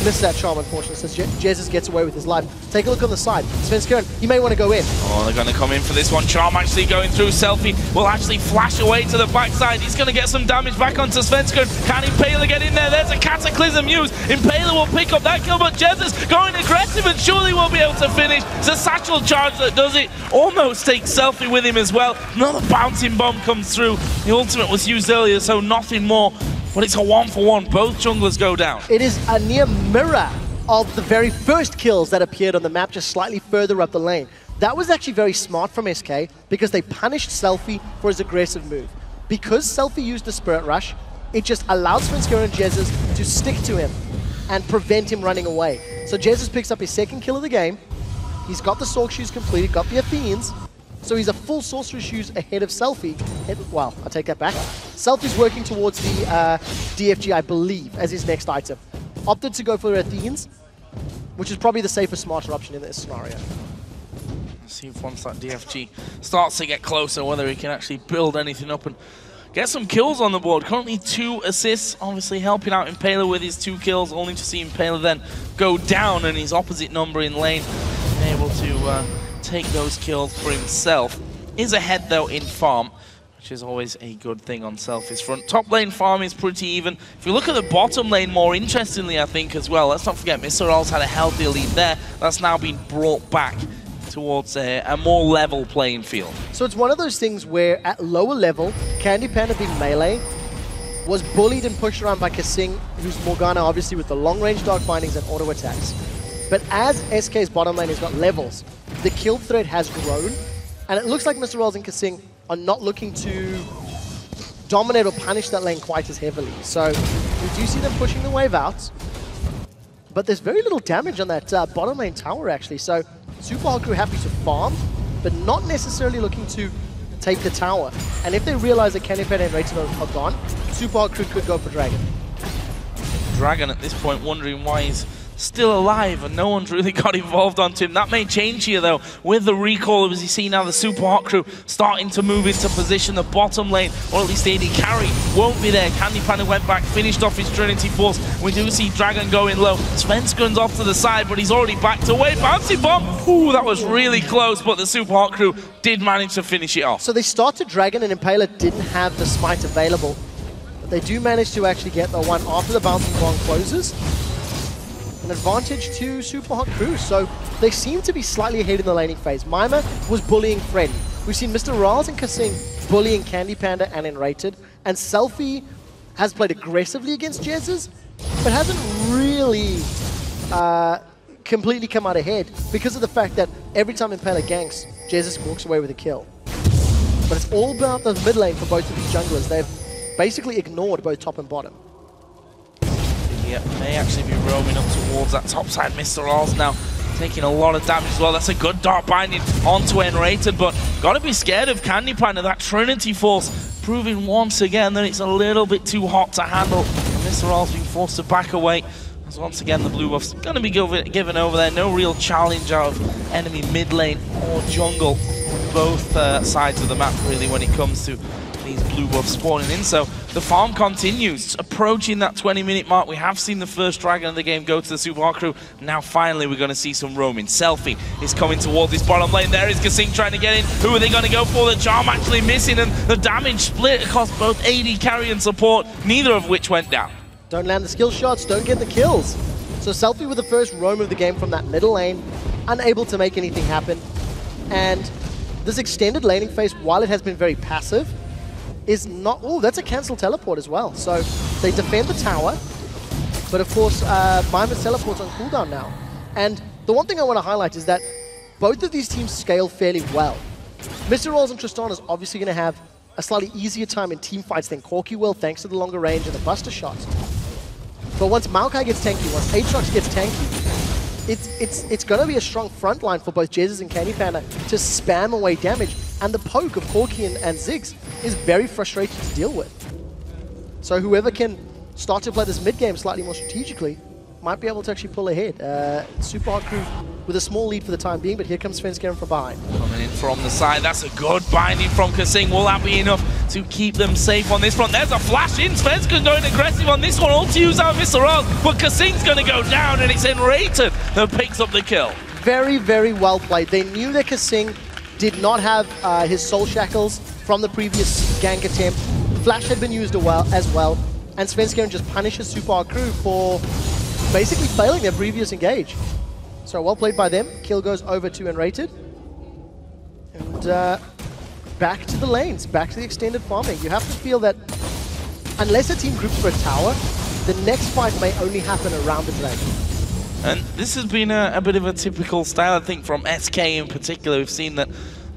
Speaker 8: miss that charm, unfortunately, since Jesiz gets away with his life. Take a look on the side. Svenskeren, he may want to go in.
Speaker 1: Oh, they're going to come in for this one. Charm actually going through. SELFIE will actually flash away to the backside. He's going to get some damage back onto Svenskeren. Can Impaler get in there? There's a Cataclysm used. Impaler will pick up that kill, but Jesiz going aggressive and surely will be able to finish. It's a satchel charge that does it. Almost takes SELFIE with him as well. Another bouncing bomb comes through. The ultimate was used earlier, so nothing more. But it's a 1-for-1. Both junglers go down.
Speaker 8: It is a near mirror of the very first kills that appeared on the map, just slightly further up the lane. That was actually very smart from SK, because they punished SELFIE for his aggressive move. Because SELFIE used the Spirit Rush, it just allowed Svenskeren and Jesiz to stick to him and prevent him running away. So Jesiz picks up his second kill of the game. He's got the Sork Shoes completed, got the Athenes. So he's a full Sorcerer Shoes ahead of SELFIE. Well, I take that back. SELFIE's working towards the DFG, I believe, as his next item. Opted to go for Athenes, which is probably the safer, smarter option in this scenario.
Speaker 1: Let's see if once that DFG starts to get closer, whether he can actually build anything up and get some kills on the board. Currently 2 assists, obviously helping out Impaler with his 2 kills, only to see Impaler then go down and his opposite number in lane, able to take those kills for himself. Is ahead though in farm, which is always a good thing on SELFIE's front. Top lane farm is pretty even. If you look at the bottom lane more interestingly, I think as well, let's not forget MrRalleZ had a healthy lead there. That's now been brought back towards a more level playing field.
Speaker 8: So it's one of those things where at lower level, CandyPanda being melee was bullied and pushed around by kaSing, who's Morgana obviously with the long range dark bindings and auto attacks. But as SK's bottom lane has got levels, the kill threat has grown, and it looks like MrRalleZ and kaSing are not looking to dominate or punish that lane quite as heavily. So we do see them pushing the wave out, but there's very little damage on that bottom lane tower actually. So Super Hot Crew happy to farm, but not necessarily looking to take the tower. And if they realize that CandyPanda and nRated are gone, Super Hot Crew could go for Dragon.
Speaker 1: Dragon at this point wondering why he's still alive and no one's really got involved onto him. That may change here though with the recall, as you see now the Super Hot Crew starting to move into position. The bottom lane, or at least AD carry, won't be there. CandyPanda went back, finished off his Trinity Force. We do see Dragon going low. Svenskeren's off to the side, but he's already backed away. Bouncy bomb! Ooh, that was really close, but the Super Hot Crew did manage to finish it off.
Speaker 8: So they started Dragon and Impaler didn't have the smite available, but they do manage to actually get the one after the bouncing bomb closes. An advantage to Super Hot Crew, so they seem to be slightly ahead in the laning phase. Mimer was bullying Freddy. We've seen MrRalleZ and kaSing bullying CandyPanda and nRated, and SELFIE has played aggressively against Jesiz, but hasn't really completely come out ahead because of the fact that every time Impaler ganks, Jesiz walks away with a kill. But it's all about the mid lane for both of these junglers. They've basically ignored both top and bottom.
Speaker 1: Yeah, may actually be roaming up towards that top side. MrRalleZ now taking a lot of damage as well. That's a good dark binding onto nRated, but got to be scared of CandyPanda. That Trinity Force proving once again that it's a little bit too hot to handle. MrRalleZ being forced to back away. As once again the blue buff's going to be given over there. No real challenge out of enemy mid lane or jungle. Both sides of the map really when it comes to these blue buffs spawning in. So the farm continues, approaching that 20-minute mark. We have seen the first Dragon of the game go to the Super Hot Crew. Now finally we're going to see some roaming. SELFIE is coming towards this bottom lane. There is kaSing trying to get in. Who are they going to go for? The charm actually missing, and the damage split across both AD carry and support, neither of which went down.
Speaker 8: Don't land the skill shots, don't get the kills. So SELFIE with the first roam of the game from that middle lane, unable to make anything happen. And this extended laning phase, while it has been very passive, is not... Oh, that's a cancel teleport as well. So they defend the tower, but of course, Mimer's teleport's on cooldown now. And the one thing I want to highlight is that both of these teams scale fairly well. MrRalleZ and Tristan is obviously going to have a slightly easier time in team fights than Corki will, thanks to the longer range and the buster shots. But once Maokai gets tanky, once Aatrox gets tanky, it's going to be a strong front line for both Jesiz and CandyPanda to spam away damage. And the poke of Corki and Ziggs is very frustrating to deal with. So whoever can start to play this mid game slightly more strategically might be able to actually pull ahead. Super Hot Crew with a small lead for the time being, but here comes Svenskeren from behind.
Speaker 1: Coming in from the side, that's a good binding from kaSing. Will that be enough to keep them safe on this front? There's a flash in, Svenskeren going aggressive on this one, all to use out MrRalleZ, but kaSing's going to go down, and it's nRated that picks up the kill.
Speaker 8: Very, very well played. They knew that kaSing did not have his soul shackles from the previous gank attempt. Flash had been used as well, and Svenskeren just punishes Super Hot Crew for basically failing their previous engage. So well played by them. Kill goes over to nRated. And back to the lanes, back to the extended farming. You have to feel that unless a team groups for a tower, the next fight may only happen around the dragon.
Speaker 1: And this has been a bit of a typical style, I think, from SK in particular. We've seen that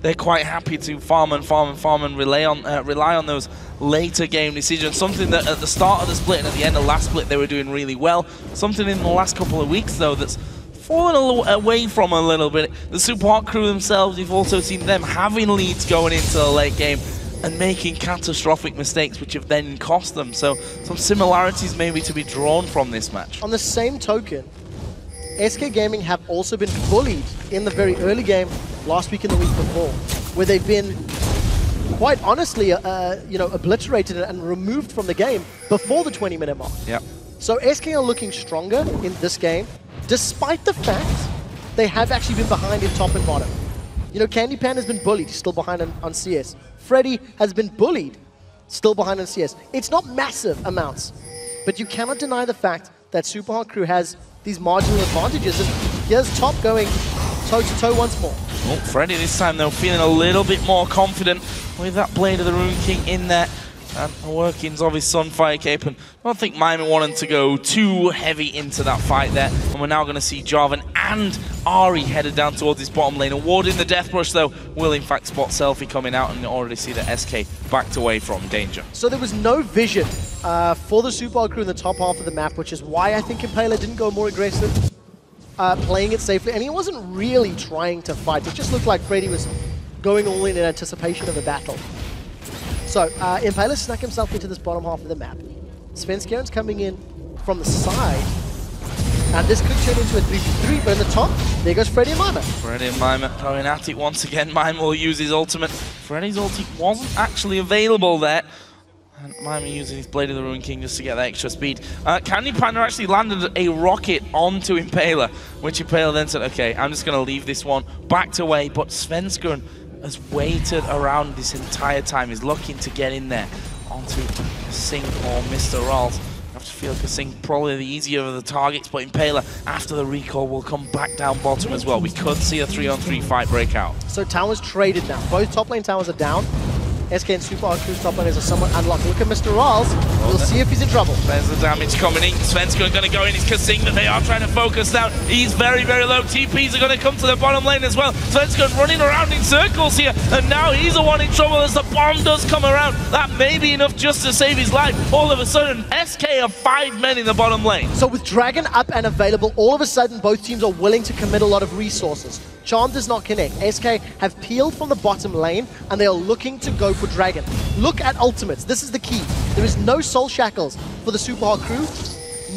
Speaker 1: they're quite happy to farm and rely on those later game decisions. Something that at the start of the split and at the end of the last split they were doing really well. Something in the last couple of weeks though that's fallen away from a little bit. The Super Hot Crew themselves, you've also seen them having leads going into the late game and making catastrophic mistakes which have then cost them. So some similarities maybe to be drawn from this match.
Speaker 8: On the same token, SK Gaming have also been bullied in the very early game last week and the week before, where they've been quite honestly obliterated and removed from the game before the 20-minute mark.
Speaker 1: Yep.
Speaker 8: So SK are looking stronger in this game, despite the fact they have actually been behind in top and bottom. You know, CandyPanda has been bullied, he's still behind on CS. Freddy has been bullied, still behind on CS. It's not massive amounts, but you cannot deny the fact that Super Hot Crew has these marginal advantages, and here's Top going toe-to-toe once more.
Speaker 1: Oh, Freddy this time though feeling a little bit more confident with that Blade of the Rune King in there. And the workings of his Sunfire Cape, and I don't think Mimer wanted to go too heavy into that fight there. And we're now going to see Jarvan and Ari headed down towards his bottom lane. Awarding the Death Brush though, will in fact spot SELFIE coming out and already see the SK backed away from danger.
Speaker 8: So there was no vision for the Super Hot Crew in the top half of the map, which is why I think Impaler didn't go more aggressive, playing it safely. And he wasn't really trying to fight. It just looked like Freddy was going all in anticipation of a battle. So, Impaler snuck himself into this bottom half of the map. Svenskeren's coming in from the side. And this could turn into a 3v3, but in the top, there goes Freddy and Mimer.
Speaker 1: Freddy and Mimer going at it once again. Mimer will use his ultimate. Freddy's ulti wasn't actually available there. And Mimer using his Blade of the Ruin King just to get that extra speed. CandyPanda actually landed a rocket onto Impaler, which Impaler then said, okay, I'm just going to leave this one, backed away. But Svenskeren has waited around this entire time. He's looking to get in there onto kaSing or MrRalleZ. I have to feel kaSing probably the easier of the targets, but Impaler, after the recall, will come back down bottom as well. We could see a 3-on-3 fight break out.
Speaker 8: So towers traded now. Both top lane towers are down. SK and Super Hot Crew's top laners are somewhat unlocked. Look at MrRalleZ. We'll see if he's in trouble.
Speaker 1: There's the damage coming in. Svenskeren going to go in. It's kaSing that they are trying to focus down. He's very, very low. TPs are going to come to the bottom lane as well. Svenskeren running around in circles here. And now he's the one in trouble as the bomb does come around. That may be enough just to save his life. All of a sudden, SK have 5 men in the bottom lane.
Speaker 8: So with Dragon up and available, all of a sudden both teams are willing to commit a lot of resources. Charm does not connect. SK have peeled from the bottom lane and they are looking to go for Dragon. Look at ultimates. This is the key. There is no Soul Shackles for the Super Hot Crew,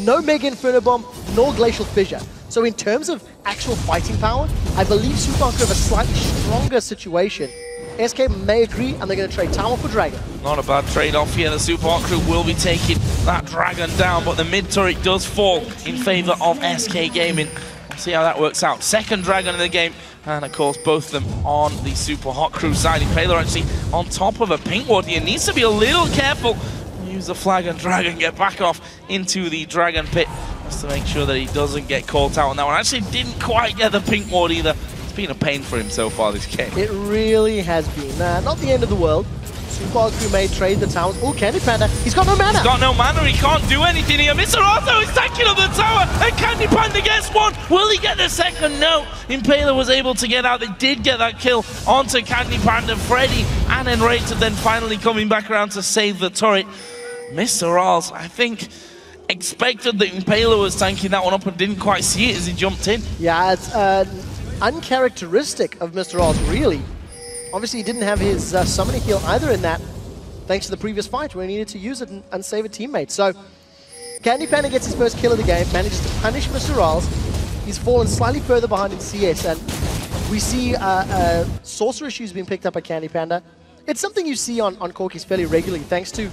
Speaker 8: no Mega Inferno Bomb, nor Glacial Fissure. So in terms of actual fighting power, I believe Super Hot Crew have a slightly stronger situation. SK may agree and they're going to trade Tower for Dragon.
Speaker 1: Not a bad trade-off here. The Super Hot Crew will be taking that Dragon down, but the mid turret does fall in favor of SK Gaming. We'll see how that works out. Second Dragon in the game. And of course, both of them on the Super Hot Crew side. Impaler actually on top of a pink ward. He needs to be a little careful. Use the flag and Dragon get back off into the Dragon pit just to make sure that he doesn't get caught out on that one. Actually didn't quite get the pink ward either. It's been a pain for him so far this game.
Speaker 8: It really has been. Not the end of the world. Super Crew may trade the towers. Oh, CandyPanda, he's got no mana.
Speaker 1: He's got no mana, he can't do anything here. MrRalleZ is tanking up the tower, and CandyPanda gets one. Will he get the second? No. Impaler was able to get out. They did get that kill onto CandyPanda. Freddy and nRated then finally coming back around to save the turret. MrRalleZ, I think, expected that Impaler was tanking that one up and didn't quite see it as he jumped in.
Speaker 8: Yeah, it's uncharacteristic of MrRalleZ, really. Obviously, he didn't have his summoning heal either in that, thanks to the previous fight where he needed to use it and save a teammate. So, CandyPanda gets his first kill of the game, manages to punish MrRalleZ. He's fallen slightly further behind in CS, and we see sorcerer issues being picked up by CandyPanda. It's something you see on Corkis fairly regularly, thanks to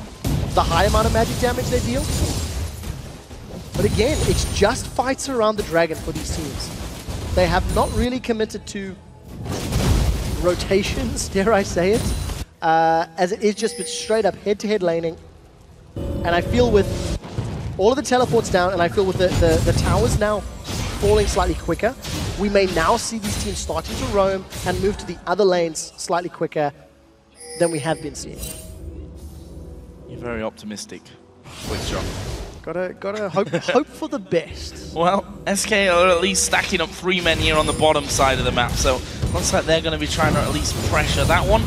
Speaker 8: the high amount of magic damage they deal. But again, it's just fights around the dragon for these teams. They have not really committed to rotations, dare I say it, as it is just been straight up head-to-head laning. And I feel with all of the teleports down, and I feel with the towers now falling slightly quicker, we may now see these teams starting to roam and move to the other lanes slightly quicker than we have been seeing.
Speaker 1: You're very optimistic. Quick shot.
Speaker 8: Gotta hope for the best.
Speaker 1: Well, SK are at least stacking up 3 men here on the bottom side of the map, so looks like they're going to be trying to at least pressure that one.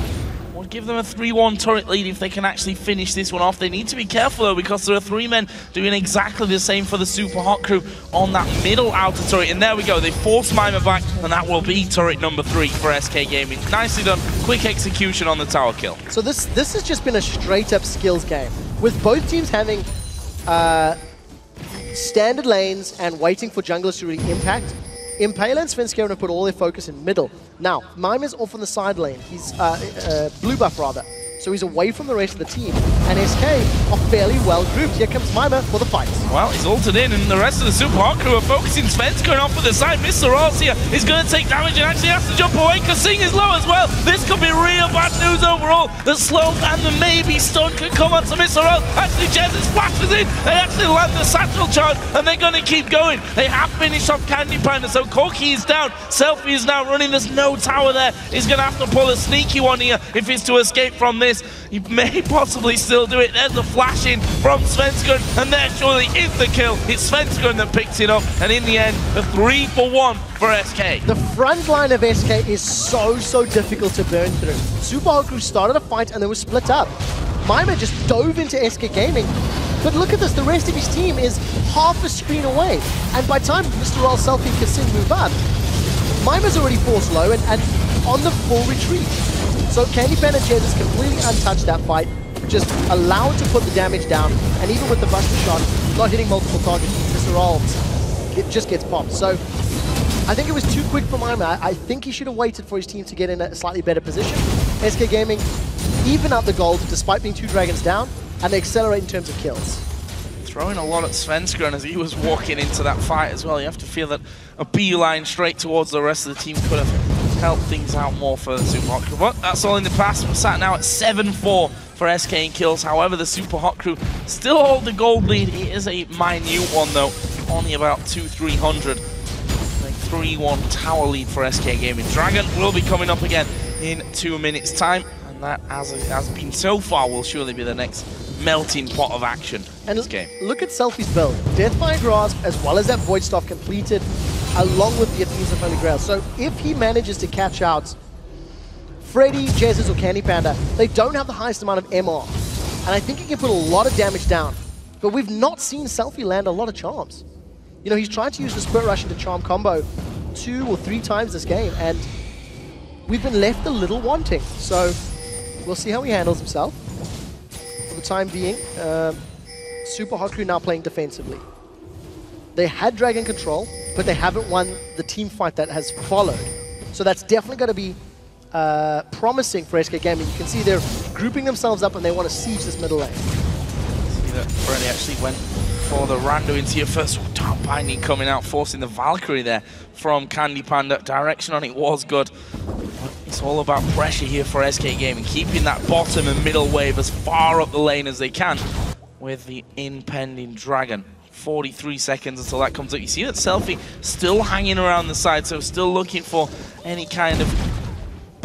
Speaker 1: Would give them a 3-1 turret lead if they can actually finish this one off. They need to be careful though, because there are 3 men doing exactly the same for the Super Hot Crew on that middle outer turret. And there we go, they force Mimer back, and that will be turret number 3 for SK Gaming. Nicely done, quick execution on the tower kill.
Speaker 8: So this has just been a straight up skills game, with both teams having standard lanes and waiting for junglers to really impact. Impaler and Svenskeren have put all their focus in middle. Now, Mimer's off on the side lane. He's blue buff rather. So he's away from the rest of the team. And SK are fairly well grouped. Here comes Mimer for the fight.
Speaker 1: Well, he's ulted in, and the rest of the Super Hot Crew are focusing Svenskeren off to the side. MrRalleZ here is going to take damage and actually has to jump away. kaSing is low as well. This could be real bad news overall. The slow and the maybe stun can come onto MrRalleZ. Actually, Jesiz flashes in. They actually land the satchel charge, and they're going to keep going. They have finished off CandyPanda, so Corki is down. SELFIE is now running. There's no tower there. He's going to have to pull a sneaky one here if he's to escape from this. He may possibly still do it. There's the flash in from Svenskeren, and there surely is the kill. It's Svenskeren that picks it up, and in the end, a 3-for-1 for SK.
Speaker 8: The front line of SK is so difficult to burn through. Super Hot Crew started a fight and they were split up. Mimer just dove into SK Gaming, but look at this, the rest of his team is half a screen away, and by the time MrRalleZ, SELFIE, and kaSing move up, Mimer's already forced low and on the full retreat. So CandyPanda and Jesiz completely untouched that fight, just allowed to put the damage down, and even with the buster shot, not hitting multiple targets, MrRalleZ, it just gets popped. So I think it was too quick for Mimer. I think he should have waited for his team to get in a slightly better position. SK Gaming even out the gold despite being 2 dragons down, and they accelerate in terms of kills.
Speaker 1: Throwing a lot at Svenskeren as he was walking into that fight as well. You have to feel that a beeline straight towards the rest of the team could have helped things out more for the Super Hot Crew. But that's all in the past. We're sat now at 7-4 for SK in kills. However, the Super Hot Crew still hold the gold lead. It is a minute one though, only about 200-300. 3-1 tower lead for SK Gaming. Dragon will be coming up again in 2 minutes time, and that, as it has been so far, will surely be the next melting pot of action in this game.
Speaker 8: Look at SELFIE's build. Death by Grasp, as well as that Void Staff completed, along with the Athenes of Holy Grail. So if he manages to catch out Freddy, Jesiz, or CandyPanda, they don't have the highest amount of MR. And I think he can put a lot of damage down. But we've not seen SELFIE land a lot of charms. You know, he's tried to use the Spirit Rush into charm combo 2 or 3 times this game, and we've been left a little wanting. So we'll see how he handles himself. For the time being, Super Hot Crew now playing defensively. They had Dragon control, but they haven't won the team fight that has followed. So that's definitely going to be promising for SK Gaming. You can see they're grouping themselves up and they want to siege this middle lane.
Speaker 1: See that Freddy actually went for the rando into your first top binding coming out, forcing the Valkyrie there from CandyPanda. Direction on it was good. But it's all about pressure here for SK Gaming, keeping that bottom and middle wave as far up the lane as they can with the impending Dragon. 43 seconds until that comes up. You see that SELFIE still hanging around the side, so still looking for any kind of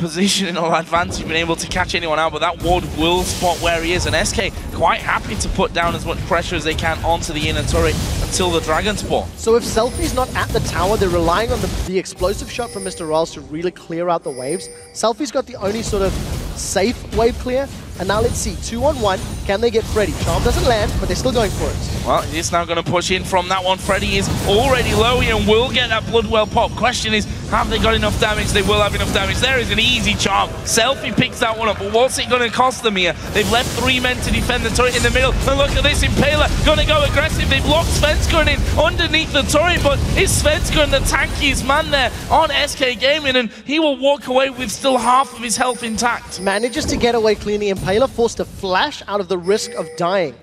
Speaker 1: positional advantage, been able to catch anyone out, but that ward will spot where he is, and SK quite happy to put down as much pressure as they can onto the inner turret until the dragon spawn.
Speaker 8: So if SELFIE's not at the tower, they're relying on the explosive shot from MrRalleZ to really clear out the waves. SELFIE's got the only sort of safe wave clear, and now let's see, 2-on-1, can they get Freddy? Charm doesn't land, but they're still going for it.
Speaker 1: Well, he's now going to push in from that one. Freddy is already low here and will get that Bloodwell pop. Question is, have they got enough damage? They will have enough damage. There is an easy charm. SELFIE picks that one up, but what's it going to cost them here? They've left 3 men to defend the turret in the middle, and look at this, Impaler going to go aggressive. They've locked Svenskeren in underneath the turret, but is Svenskeren the tankiest man there on SK Gaming, and he will walk away with still half of his health intact.
Speaker 8: Manages to get away cleanly. Impaler forced to flash out of the risk of dying.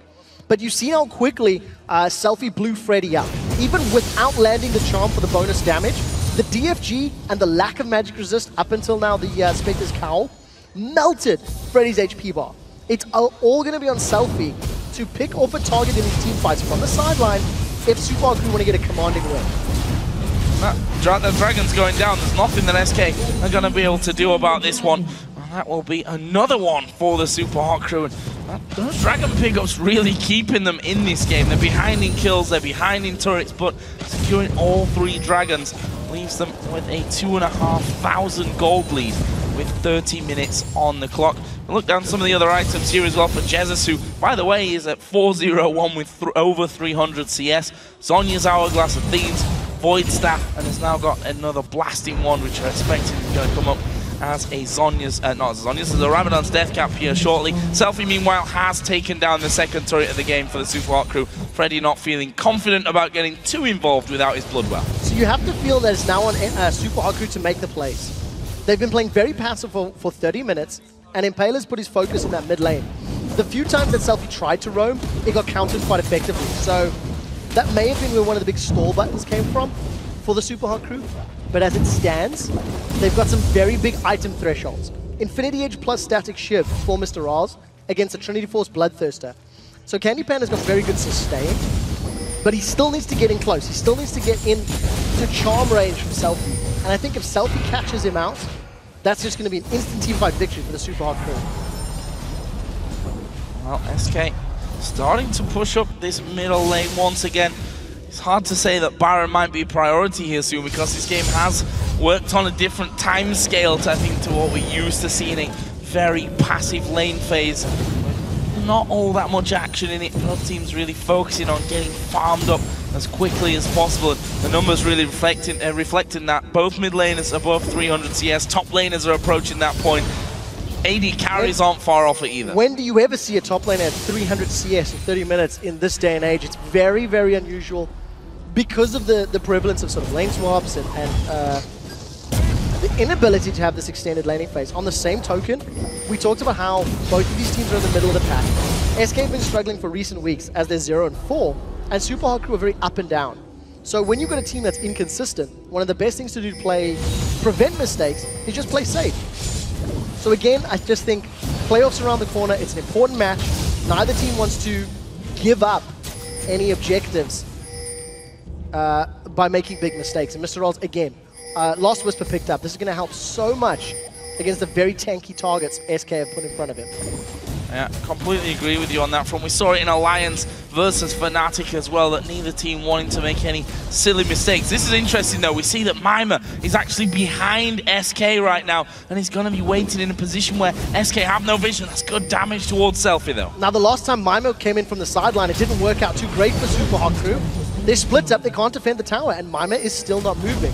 Speaker 8: But you see how quickly SELFIE blew Freddy up. Even without landing the charm for the bonus damage, the DFG and the lack of magic resist up until now, the Spectre's Cowl, melted Freddy's HP bar. It's all going to be on SELFIE to pick off a target in his team fights from the sideline if Super Hard Crew want to get a commanding win.
Speaker 1: The dragon's going down. There's nothing that SK are going to be able to do about this one. That will be another one for the Super Hot Crew. Those dragon pickups really keeping them in this game. They're behind in kills, they're behind in turrets, but securing all 3 dragons leaves them with a 2,500 gold lead with 30 minutes on the clock. We'll look down some of the other items here as well for Jesiz, who, by the way, is at 401 with over 300 CS. Zhonya's Hourglass of Thieves, Void Staff, and has now got another blasting one, which are expecting is going to come up as a Zhonya's, not as Zhonya's, as a Ramadan's Death Cap here shortly. SELFIE, meanwhile, has taken down the second turret of the game for the Super Hot Crew. Freddy not feeling confident about getting too involved without his Bloodwell. So
Speaker 8: you have to feel that it's now on Super Hot Crew to make the plays. They've been playing very passive for 30 minutes, and Impaler's put his focus in that mid lane. The few times that SELFIE tried to roam, it got countered quite effectively. So that may have been where one of the big stall buttons came from for the Super Hot Crew. But as it stands, they've got some very big item thresholds. Infinity Edge plus Static Shiv for MrRalleZ against a Trinity Force Bloodthirster. So CandyPanda's got very good sustain, but he still needs to get in close. He still needs to get in to charm range from SELFIE. And I think if SELFIE catches him out, that's just going to be an instant teamfight victory for the Super Hot Crew.
Speaker 1: Well, SK starting to push up this middle lane once again. It's hard to say that Baron might be a priority here soon, because this game has worked on a different time scale to, I think, to what we're used to seeing, a very passive lane phase. Not all that much action in it. Both teams really focusing on getting farmed up as quickly as possible. And the numbers really reflecting that. Both mid laners above 300 CS, top laners are approaching that point. AD carries aren't far off it either.
Speaker 8: When do you ever see a top lane at 300 CS in 30 minutes in this day and age? It's very, very unusual because of the prevalence of sort of lane swaps and the inability to have this extended laning phase. On the same token, we talked about how both of these teams are in the middle of the pack. SK have been struggling for recent weeks as they're 0-4, and Super Hard Crew are very up and down. So when you've got a team that's inconsistent, one of the best things to do to prevent mistakes is just play safe. So again, I just think playoffs around the corner, it's an important match. Neither team wants to give up any objectives by making big mistakes. And MrRalleZ, again, Lost Whisper picked up. This is going to help so much against the very tanky targets SK have put in front of him.
Speaker 1: Yeah, completely agree with you on that front. We saw it in Alliance versus Fnatic as well, that neither team wanting to make any silly mistakes. This is interesting though. We see that Mimer is actually behind SK right now, and he's going to be waiting in a position where SK have no vision. That's good damage towards SELFIE though.
Speaker 8: Now the last time Mimer came in from the sideline, it didn't work out too great for Super Hot Crew. They split up, they can't defend the tower, and Mimer is still not moving.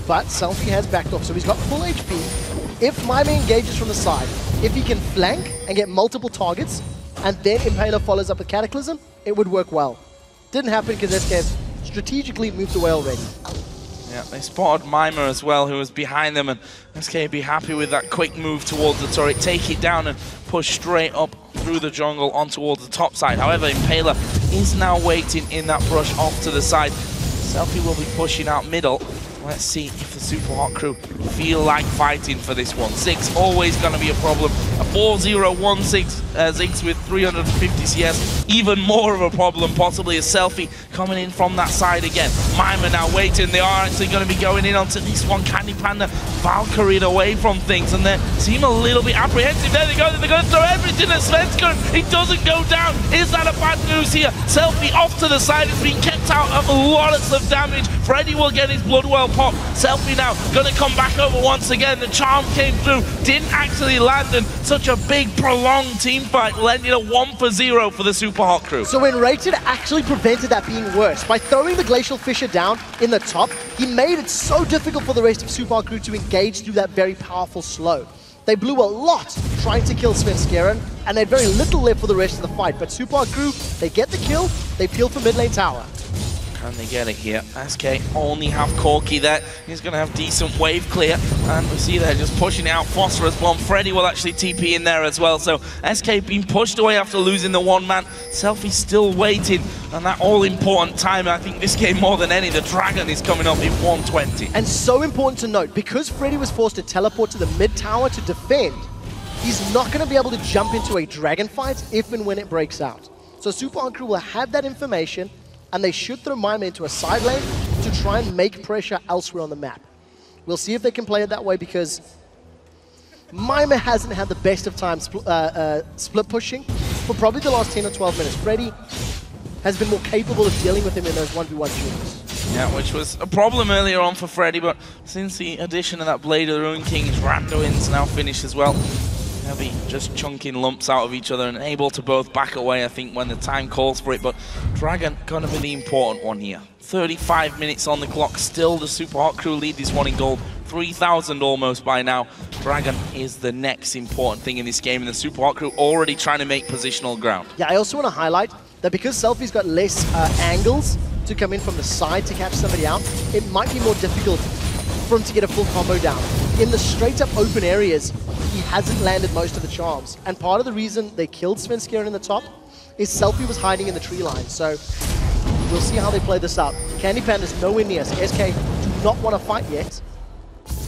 Speaker 8: But SELFIE has backed off, so he's got full HP. If Mimer engages from the side, if he can flank and get multiple targets, and then Impaler follows up with Cataclysm, it would work well. Didn't happen because SK strategically moved away already.
Speaker 1: Yeah, they spotted Mimer as well, who was behind them, and SK be happy with that quick move towards the turret, take it down and push straight up through the jungle on towards the top side. However, Impaler is now waiting in that brush off to the side. SELFIE will be pushing out middle. Let's see if the Super Hot Crew feel like fighting for this one. 6 always going to be a problem A 4-0-1-6 Ziggs with 350 CS. Even more of a problem, possibly, as SELFIE coming in from that side again. Mimer now waiting. They are actually going to be going in onto this one. CandyPanda Valkyrie away from things, and they seem a little bit apprehensive. There they go. They're going to throw everything at Svenskeren. It doesn't go down. Is that a bad news here? SELFIE off to the side. It's been kept out of lots of damage. Freddy will get his Bloodwell pop. SELFIE now going to come back over once again. The charm came through, didn't actually land, and such a big prolonged team fight landed a 1-0 for the Super Hot Crew.
Speaker 8: So nRated actually prevented that being worse. By throwing the Glacial Fissure down in the top, he made it so difficult for the rest of Super Hot Crew to engage through that very powerful slow. They blew a lot trying to kill Svenskeren, and they had very little left for the rest of the fight. But Super Hot Crew, they get the kill, they peel for mid lane tower.
Speaker 1: Can they get it here? SK only have Corki there. He's going to have decent wave clear. And we see they're just pushing out Phosphorus Bomb. Freddy will actually TP in there as well. So SK being pushed away after losing the one man. SELFIE still waiting. And that all-important time, I think this game more than any, the Dragon is coming up in 120.
Speaker 8: And so important to note, because Freddy was forced to teleport to the mid tower to defend, he's not going to be able to jump into a Dragon fight if and when it breaks out. So Super Hot Crew will have that information, and they should throw Mimer into a side lane to try and make pressure elsewhere on the map. We'll see if they can play it that way, because Mimer hasn't had the best of times split pushing for probably the last 10 or 12 minutes. Freddy has been more capable of dealing with him in those 1v1 duels.
Speaker 1: Yeah, which was a problem earlier on for Freddy, but since the addition of that Blade of the Ruin King, his Randuin's now finished as well. They'll be just chunking lumps out of each other and able to both back away, I think, when the time calls for it. But Dragon gonna be the important one here. 35 minutes on the clock. Still, the Super Hot Crew lead this one in gold. 3,000 almost by now. Dragon is the next important thing in this game, and the Super Hot Crew already trying to make positional ground.
Speaker 8: Yeah, I also want to highlight that because SELFIE's got less angles to come in from the side to catch somebody out, it might be more difficult for him to get a full combo down. In the straight-up open areas, he hasn't landed most of the charms. And part of the reason they killed Svenskeren in the top is SELFIE was hiding in the tree line. So we'll see how they play this out. CandyPanda's nowhere near, so SK do not want to fight yet.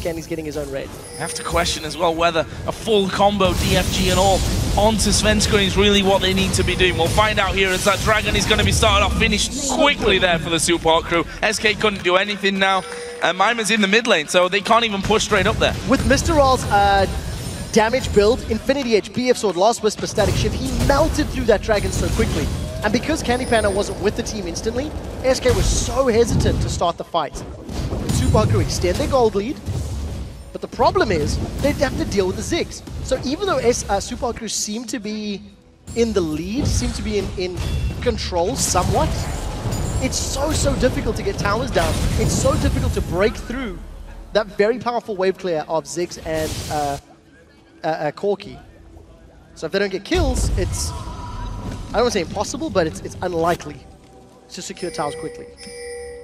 Speaker 8: Candy's getting his own raid.
Speaker 1: I have to question as well whether a full combo DFG and all onto Svenskeren is really what they need to be doing. We'll find out here as that Dragon is going to be started off, finished quickly there for the Super Hot Crew. SK couldn't do anything now. Mimer's in the mid lane, so they can't even push straight up there.
Speaker 8: With MrRalleZ damage build, Infinity Edge, BF Sword, Last Whisper, Static Shift, he melted through that Dragon so quickly. And because CandyPanda wasn't with the team instantly, SK was so hesitant to start the fight. Super Hot Crew extend their gold lead, but the problem is they'd have to deal with the Ziggs. So even though Super Hot Crew seem to be in the lead, seem to be in control somewhat, it's so difficult to get towers down. It's so difficult to break through that very powerful wave clear of Ziggs and Corki. So if they don't get kills, it's, I don't want to say impossible, but it's unlikely to secure towers quickly.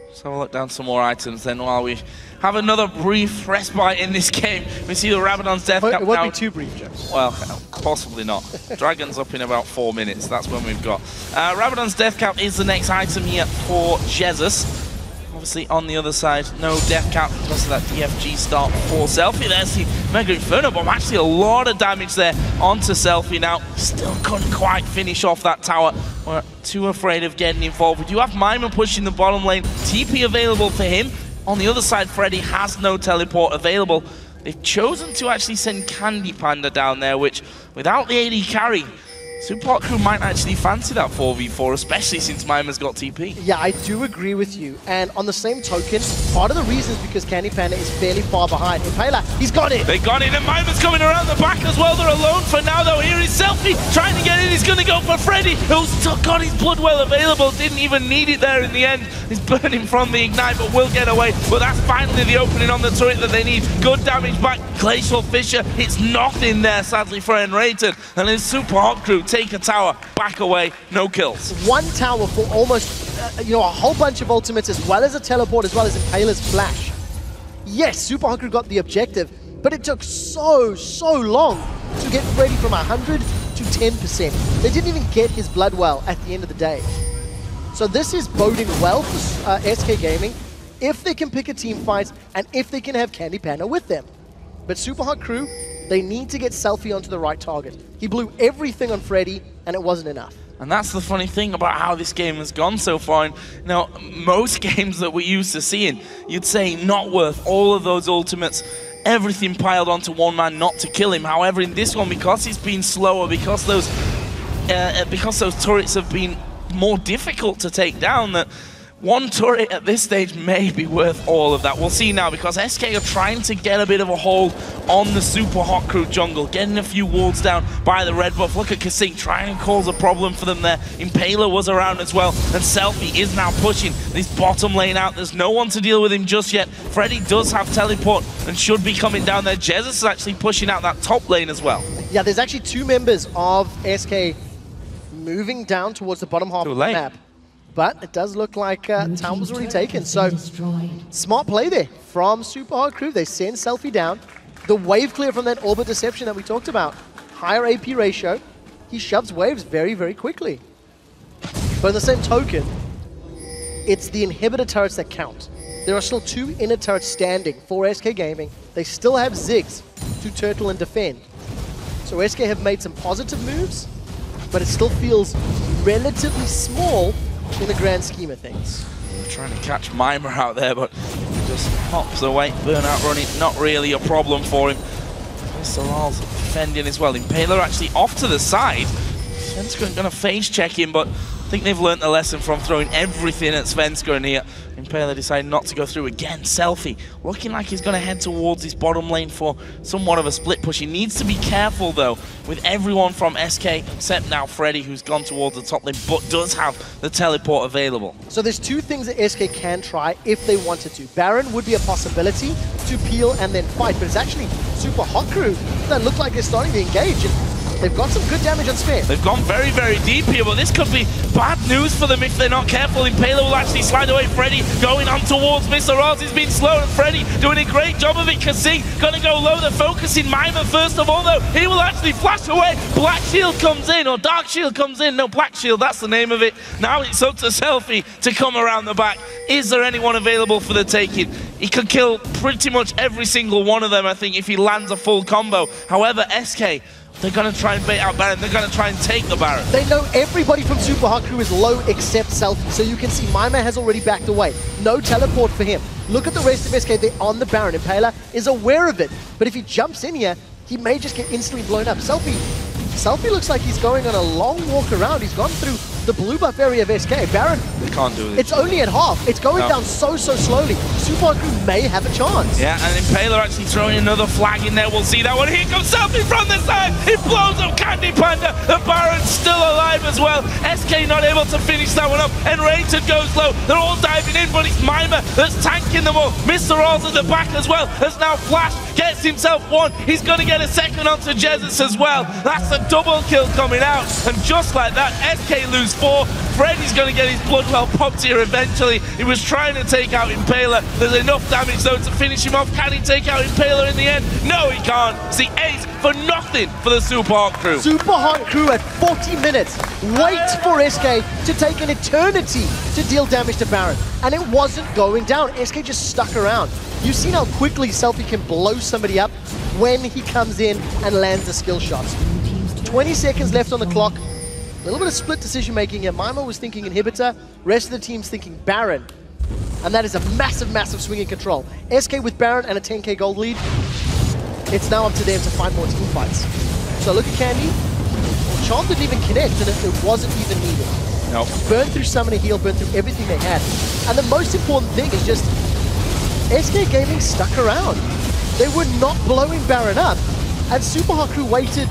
Speaker 1: Let's have a look down some more items then while we have another brief respite in this game. We see the Rabadon's death cap
Speaker 8: It won't
Speaker 1: now.
Speaker 8: be too brief, James.
Speaker 1: Well, possibly not. Dragon's up in about 4 minutes. That's when we've got. Rabadon's death cap is the next item here for Jesiz. Obviously, on the other side, no death cap because of that DFG start for SELFIE. There's the Mega Inferno Bomb. Actually, a lot of damage there onto SELFIE now. Still couldn't quite finish off that tower. We're too afraid of getting involved. We do have Mimer pushing the bottom lane. TP available for him. On the other side, Freddy has no teleport available. They've chosen to actually send CandyPanda down there, which, without the AD carry, Super Hot Crew might actually fancy that 4v4, especially since Mimer's got TP.
Speaker 8: Yeah, I do agree with you. And on the same token, part of the reason is because CandyPanda is fairly far behind. Impaler, he's got it!
Speaker 1: They got it, and Mimer's coming around the back as well. They're alone for now, though. Here is SELFIE trying to get in. He's going to go for Freddy, who's still got his Bloodwell available. Didn't even need it there in the end. He's burning from the Ignite, but will get away. But that's finally the opening on the turret that they need. Good damage back. Glacial Fissure. It's nothing there, sadly, for nRated. And then Super Hot Crew take a tower, back away, no kills.
Speaker 8: One tower for almost, a whole bunch of ultimates, as well as a teleport, as well as Impaler's flash. Yes, Super Hot Crew got the objective, but it took so long to get Freddy from 100 to 10%. They didn't even get his Bloodwell at the end of the day. So this is boding well for SK Gaming if they can pick a team fight and if they can have CandyPanda with them. But Super Hot Crew, They need to get SELFIE onto the right target. He blew everything on Freddy, and it wasn't enough.
Speaker 1: And that's the funny thing about how this game has gone so far. And, you know, most games that we're used to seeing, you'd say not worth all of those ultimates, everything piled onto one man not to kill him. However, in this one, because he's been slower, because those turrets have been more difficult to take down, that one turret at this stage may be worth all of that. We'll see now, because SK are trying to get a bit of a hold on the super hot crew jungle, getting a few wards down by the red buff. Look at kaSing trying to cause a problem for them there. Impaler was around as well, and SELFIE is now pushing this bottom lane out. There's no one to deal with him just yet. Freddy does have teleport and should be coming down there. Jesiz is actually pushing out that top lane as well.
Speaker 8: Yeah, there's actually 2 members of SK moving down towards the bottom half of the map. But it does look like town was already taken, so smart play there from Super Hard Crew. They send SELFIE down. The wave clear from that orbit deception that we talked about. Higher AP ratio. He shoves waves very, very quickly. But in the same token, it's the inhibitor turrets that count. There are still 2 inner turrets standing for SK Gaming. They still have Ziggs to turtle and defend. So SK have made some positive moves, but it still feels relatively small in the grand scheme of things.
Speaker 1: Trying to catch Mimer out there, but he just hops away. Burnout running, not really a problem for him. MrRalleZ defending as well. Impaler actually off to the side. Svenskeren going to phase check him, but I think they've learnt the lesson from throwing everything at Svenskeren here. Impaler decided not to go through again. SELFIE looking like he's going to head towards his bottom lane for somewhat of a split push. He needs to be careful though with everyone from SK except now Freddy, who's gone towards the top lane but does have the teleport available.
Speaker 8: So there's 2 things that SK can try if they wanted to. Baron would be a possibility to peel and then fight, but it's actually Super Hot Crew that look like they're starting to engage. They've got some good damage on Sven.
Speaker 1: They've gone very, very deep here, but this could be bad news for them if they're not careful. Impaler will actually slide away. Freddy going on towards MrRalleZ. He's been slow, and Freddy doing a great job of it. kaSing going to go low. They're focusing Mimer first of all, though. He will actually flash away. Black Shield comes in, or Dark Shield comes in. No, Black Shield, that's the name of it. Now it's up to SELFIE to come around the back. Is there anyone available for the taking? He could kill pretty much every single one of them, I think, if he lands a full combo. However, SK, they're going to try and bait out Baron. They're going to try and take the Baron.
Speaker 8: They know everybody from Super Hot Crew is low except SELFIE. So you can see Mimer has already backed away. No teleport for him. Look at the rest of SK. They're on the Baron. Impaler is aware of it. But if he jumps in here, he may just get instantly blown up. SELFIE looks like he's going on a long walk around. He's gone through the blue buff area of SK. Baron,
Speaker 1: they can't do it.
Speaker 8: It's only at half. It's going down so slowly. Super Hot Crew may have a chance.
Speaker 1: Yeah, and Impaler actually throwing another flag in there. We'll see that one. Here comes SELFIE from the side. It blows up CandyPanda. The Baron's still alive as well. SK not able to finish that one up. nRated goes low. They're all diving in, but it's Mimer that's tanking them all. MrRalleZ at the back as well has now flashed. Gets himself one. He's going to get a second onto Jesiz as well. That's a double kill coming out. And just like that, SK lose 4. Freddy's going to get his blood well popped here eventually. He was trying to take out Impaler. There's enough damage though to finish him off. Can he take out Impaler in the end? No, he can't. See, ace for nothing for the Super Hot Crew.
Speaker 8: Super Hot Crew at 40 minutes. Wait for SK to take an eternity to deal damage to Baron. And it wasn't going down. SK just stuck around. You've seen how quickly SELFIE can blow somebody up when he comes in and lands the skill shots. 20 seconds left on the clock. A little bit of split decision making here. Mimer was thinking inhibitor, rest of the team's thinking Baron. And that is a massive swing in control. SK with Baron and a 10k gold lead. It's now up to them to find more team fights. So look at Candy. Chant didn't even connect and it wasn't even needed.
Speaker 1: Nope.
Speaker 8: Burn through Summon and Heal, burn through everything they had. And the most important thing is just SK Gaming stuck around. They were not blowing Baron up. And Super Hot Crew waited,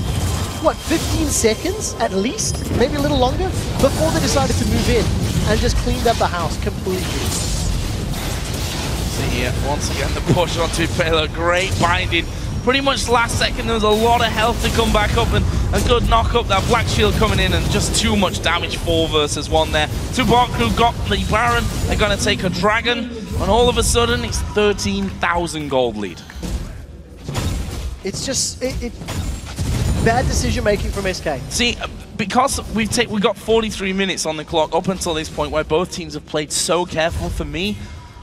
Speaker 8: what, 15 seconds at least? Maybe a little longer? Before they decided to move in and just cleaned up the house completely.
Speaker 1: See here, once again, the push onto Impaler. Great binding. Pretty much last second, there was a lot of health to come back up and a good knock up. That Black Shield coming in and just too much damage. 4 versus 1 there. Super Hot Crew got the Baron. They're going to take a Dragon. And all of a sudden, it's 13,000 gold lead.
Speaker 8: It's just bad decision making from SK.
Speaker 1: See, because we got 43 minutes on the clock up until this point where both teams have played so careful, for me,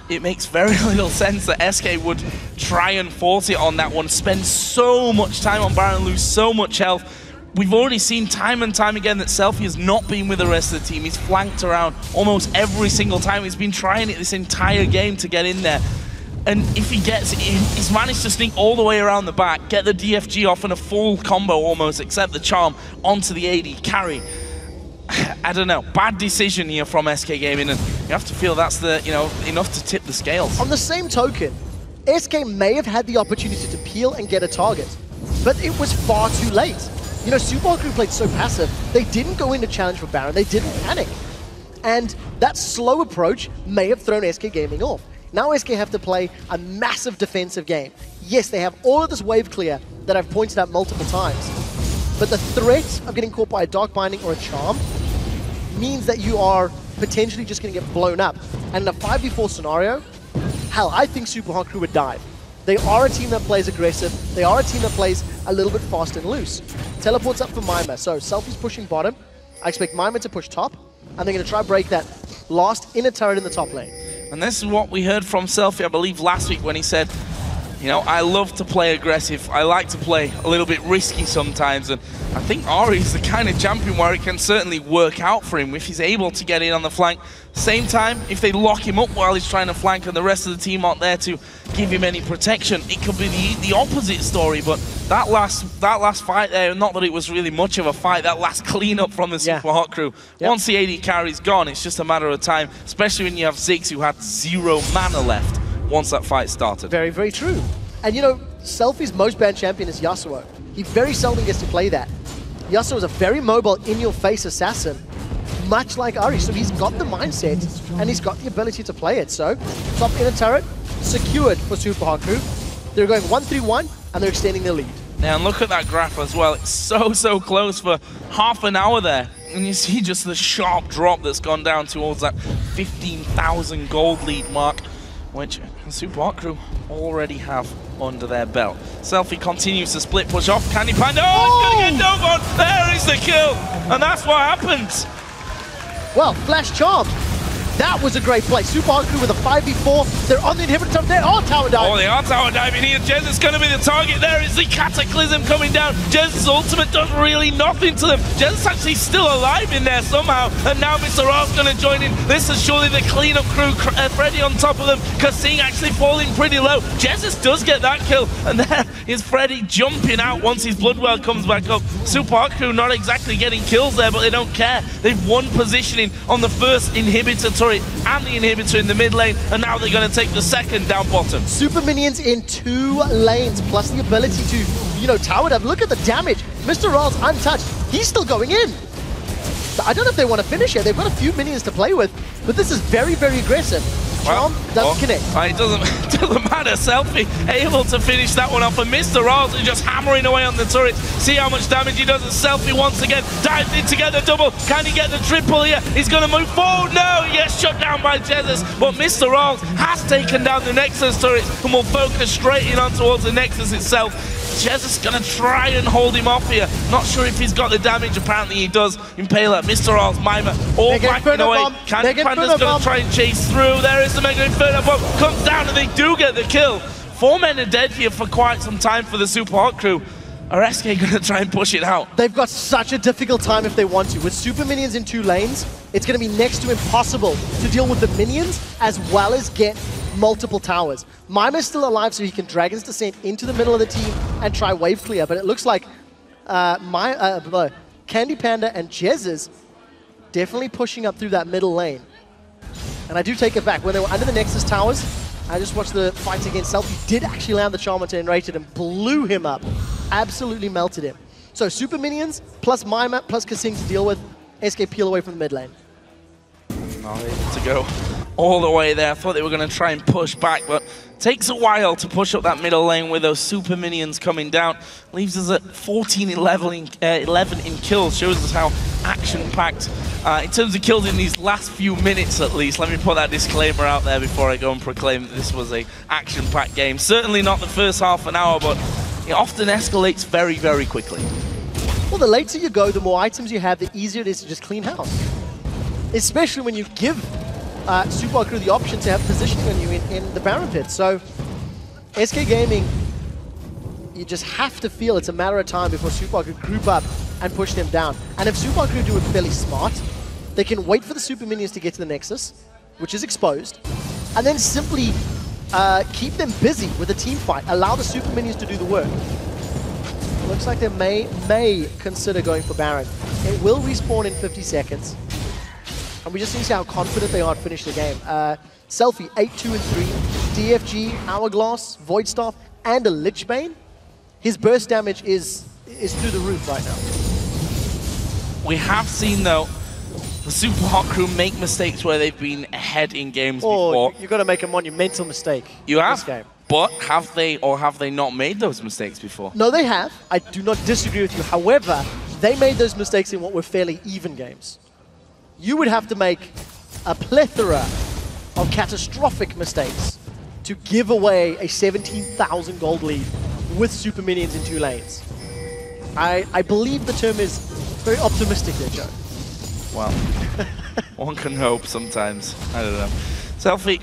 Speaker 1: it makes very little sense that SK would try and force it on that one, spend so much time on Baron, lose so much health. We've already seen time and time again that SELFIE has not been with the rest of the team. He's flanked around almost every single time. He's been trying it this entire game to get in there. And if he gets it in, he's managed to sneak all the way around the back, get the DFG off in a full combo almost, except the charm, onto the AD carry. I don't know, bad decision here from SK Gaming, and you have to feel that's the, you know, enough to tip the scales.
Speaker 8: On the same token, SK may have had the opportunity to peel and get a target, but it was far too late. You know, Super Hot Crew played so passive, they didn't go into challenge for Baron, they didn't panic. And that slow approach may have thrown SK Gaming off. Now SK have to play a massive defensive game. Yes, they have all of this wave clear that I've pointed out multiple times, but the threat of getting caught by a Dark Binding or a Charm means that you are potentially just going to get blown up. And in a 5v4 scenario, hell, I think Super Hot Crew would dive. They are a team that plays aggressive. They are a team that plays a little bit fast and loose. Teleports up for Mimer. So SELFIE's pushing bottom. I expect Mimer to push top. And they're going to try and break that last inner turret in the top lane.
Speaker 1: And this is what we heard from SELFIE, I believe, last week when he said, you know, I love to play aggressive. I like to play a little bit risky sometimes. And I think Ari is the kind of champion where it can certainly work out for him if he's able to get in on the flank. Same time, if they lock him up while he's trying to flank and the rest of the team aren't there to give him any protection, it could be the opposite story. But that last fight there, not that it was really much of a fight, that last cleanup from the Super Hot Crew. Yep. Once the AD carry's gone, it's just a matter of time, especially when you have Ziggs who had 0 mana left once that fight started.
Speaker 8: Very, very true. And you know, SELFIE's most banned champion is Yasuo. He very seldom gets to play that. Yasuo is a very mobile, in-your-face assassin, much like Ari, so he's got the mindset and he's got the ability to play it. So, top inner turret, secured for Super Hot Crew. They're going 1-3-1 and they're extending their lead.
Speaker 1: Yeah, and look at that graph as well. It's so close for half an hour there. And you see just the sharp drop that's gone down towards that 15,000 gold lead mark, which the Super Hot Crew already have under their belt. SELFIE continues to split push off. CandyPanda, oh, he's gonna get dove on. There is the kill, and that's what happens.
Speaker 8: Well, flash charm. That was a great play. Super Hot Crew with a 5v4. They're on the inhibitor top there. Oh, tower dive.
Speaker 1: Oh, they are tower diving here. Jesiz is going to be the target. There is the Cataclysm coming down. Jeziz's ultimate does really nothing to them. Jesiz actually still alive in there somehow. And now MrRalleZ going to join in. This is surely the cleanup crew. Freddy on top of them. kaSing actually falling pretty low. Jesiz does get that kill. And there is Freddy jumping out once his Bloodwell comes back up. Super Hot Crew not exactly getting kills there, but they don't care. They've won positioning on the first inhibitor turret and the inhibitor in the mid lane, and now they're going to take the second down bottom.
Speaker 8: Super minions in 2 lanes, plus the ability to, you know, tower dive. Look at the damage. MrRalleZ untouched. He's still going in. I don't know if they want to finish it. They've got a few minions to play with, but this is very, very aggressive. Charm doesn't connect.
Speaker 1: It doesn't matter. SELFIE able to finish that one off, and MrRalleZ is just hammering away on the turret. See how much damage he does, and SELFIE once again dives in to get the double. Can he get the triple here? He's going to move forward. No, he gets shut down by Jesiz, but MrRalleZ has taken down the Nexus turret and will focus straight in on towards the Nexus itself. Jesiz going to try and hold him off here. Not sure if he's got the damage. Apparently he does. Impaler, MrRalleZ, Mimer, all backing away. CandyPanda's going to try and chase through. There is the Mega Inferno Bomb. Comes down and they do get the kill. 4 men are dead here for quite some time for the Super Hot Crew. Are SK going to try and push it out?
Speaker 8: They've got such a difficult time if they want to. With super minions in 2 lanes, it's going to be next to impossible to deal with the minions as well as get multiple towers. Mimer's still alive, so he can Dragon's Descent into the middle of the team and try wave clear, but it looks like CandyPanda and Jesiz definitely pushing up through that middle lane. And I do take it back. When they were under the Nexus towers, I just watched the fight against SELFIE. Did actually land the charm onto nRated and blew him up. Absolutely melted him. So super minions, plus Mimer, plus kaSing to deal with. SK peel away from the mid lane.
Speaker 1: Not able to go all the way there. I thought they were going to try and push back, but takes a while to push up that middle lane with those super minions coming down. Leaves us at 14-11 in kills. Shows us how action-packed, in terms of kills in these last few minutes at least. Let me put that disclaimer out there before I go and proclaim that this was a action-packed game. Certainly not the first half an hour, but it often escalates very, very quickly.
Speaker 8: Well, the later you go, the more items you have, the easier it is to just clean house. Especially when you give Super Crew the option to have positioning on you in the Baron pit. So SK Gaming, you just have to feel it's a matter of time before Super Crew group up and push them down. And if Super Crew do it fairly smart, they can wait for the Super Minions to get to the Nexus, which is exposed, and then simply keep them busy with a team fight. Allow the Super Minions to do the work. Looks like they may consider going for Baron. It will respawn in 50 seconds. And we just need to see how confident they are to finish the game. SELFIE, 8-2-3. DFG, Hourglass, Void Staff, and a Lichbane. His burst damage is through the roof right now.
Speaker 1: We have seen, though, the Super Hot Crew make mistakes where they've been ahead in games before.
Speaker 8: You've got to make a monumental mistake.
Speaker 1: You have?
Speaker 8: This game.
Speaker 1: But have they or have they not made those mistakes before?
Speaker 8: No, they have. I do not disagree with you. However, they made those mistakes in what were fairly even games. You would have to make a plethora of catastrophic mistakes to give away a 17,000 gold lead with Super Minions in 2 lanes. I believe the term is very optimistic there, Joe.
Speaker 1: Well, one can hope sometimes. I don't know. SELFIE,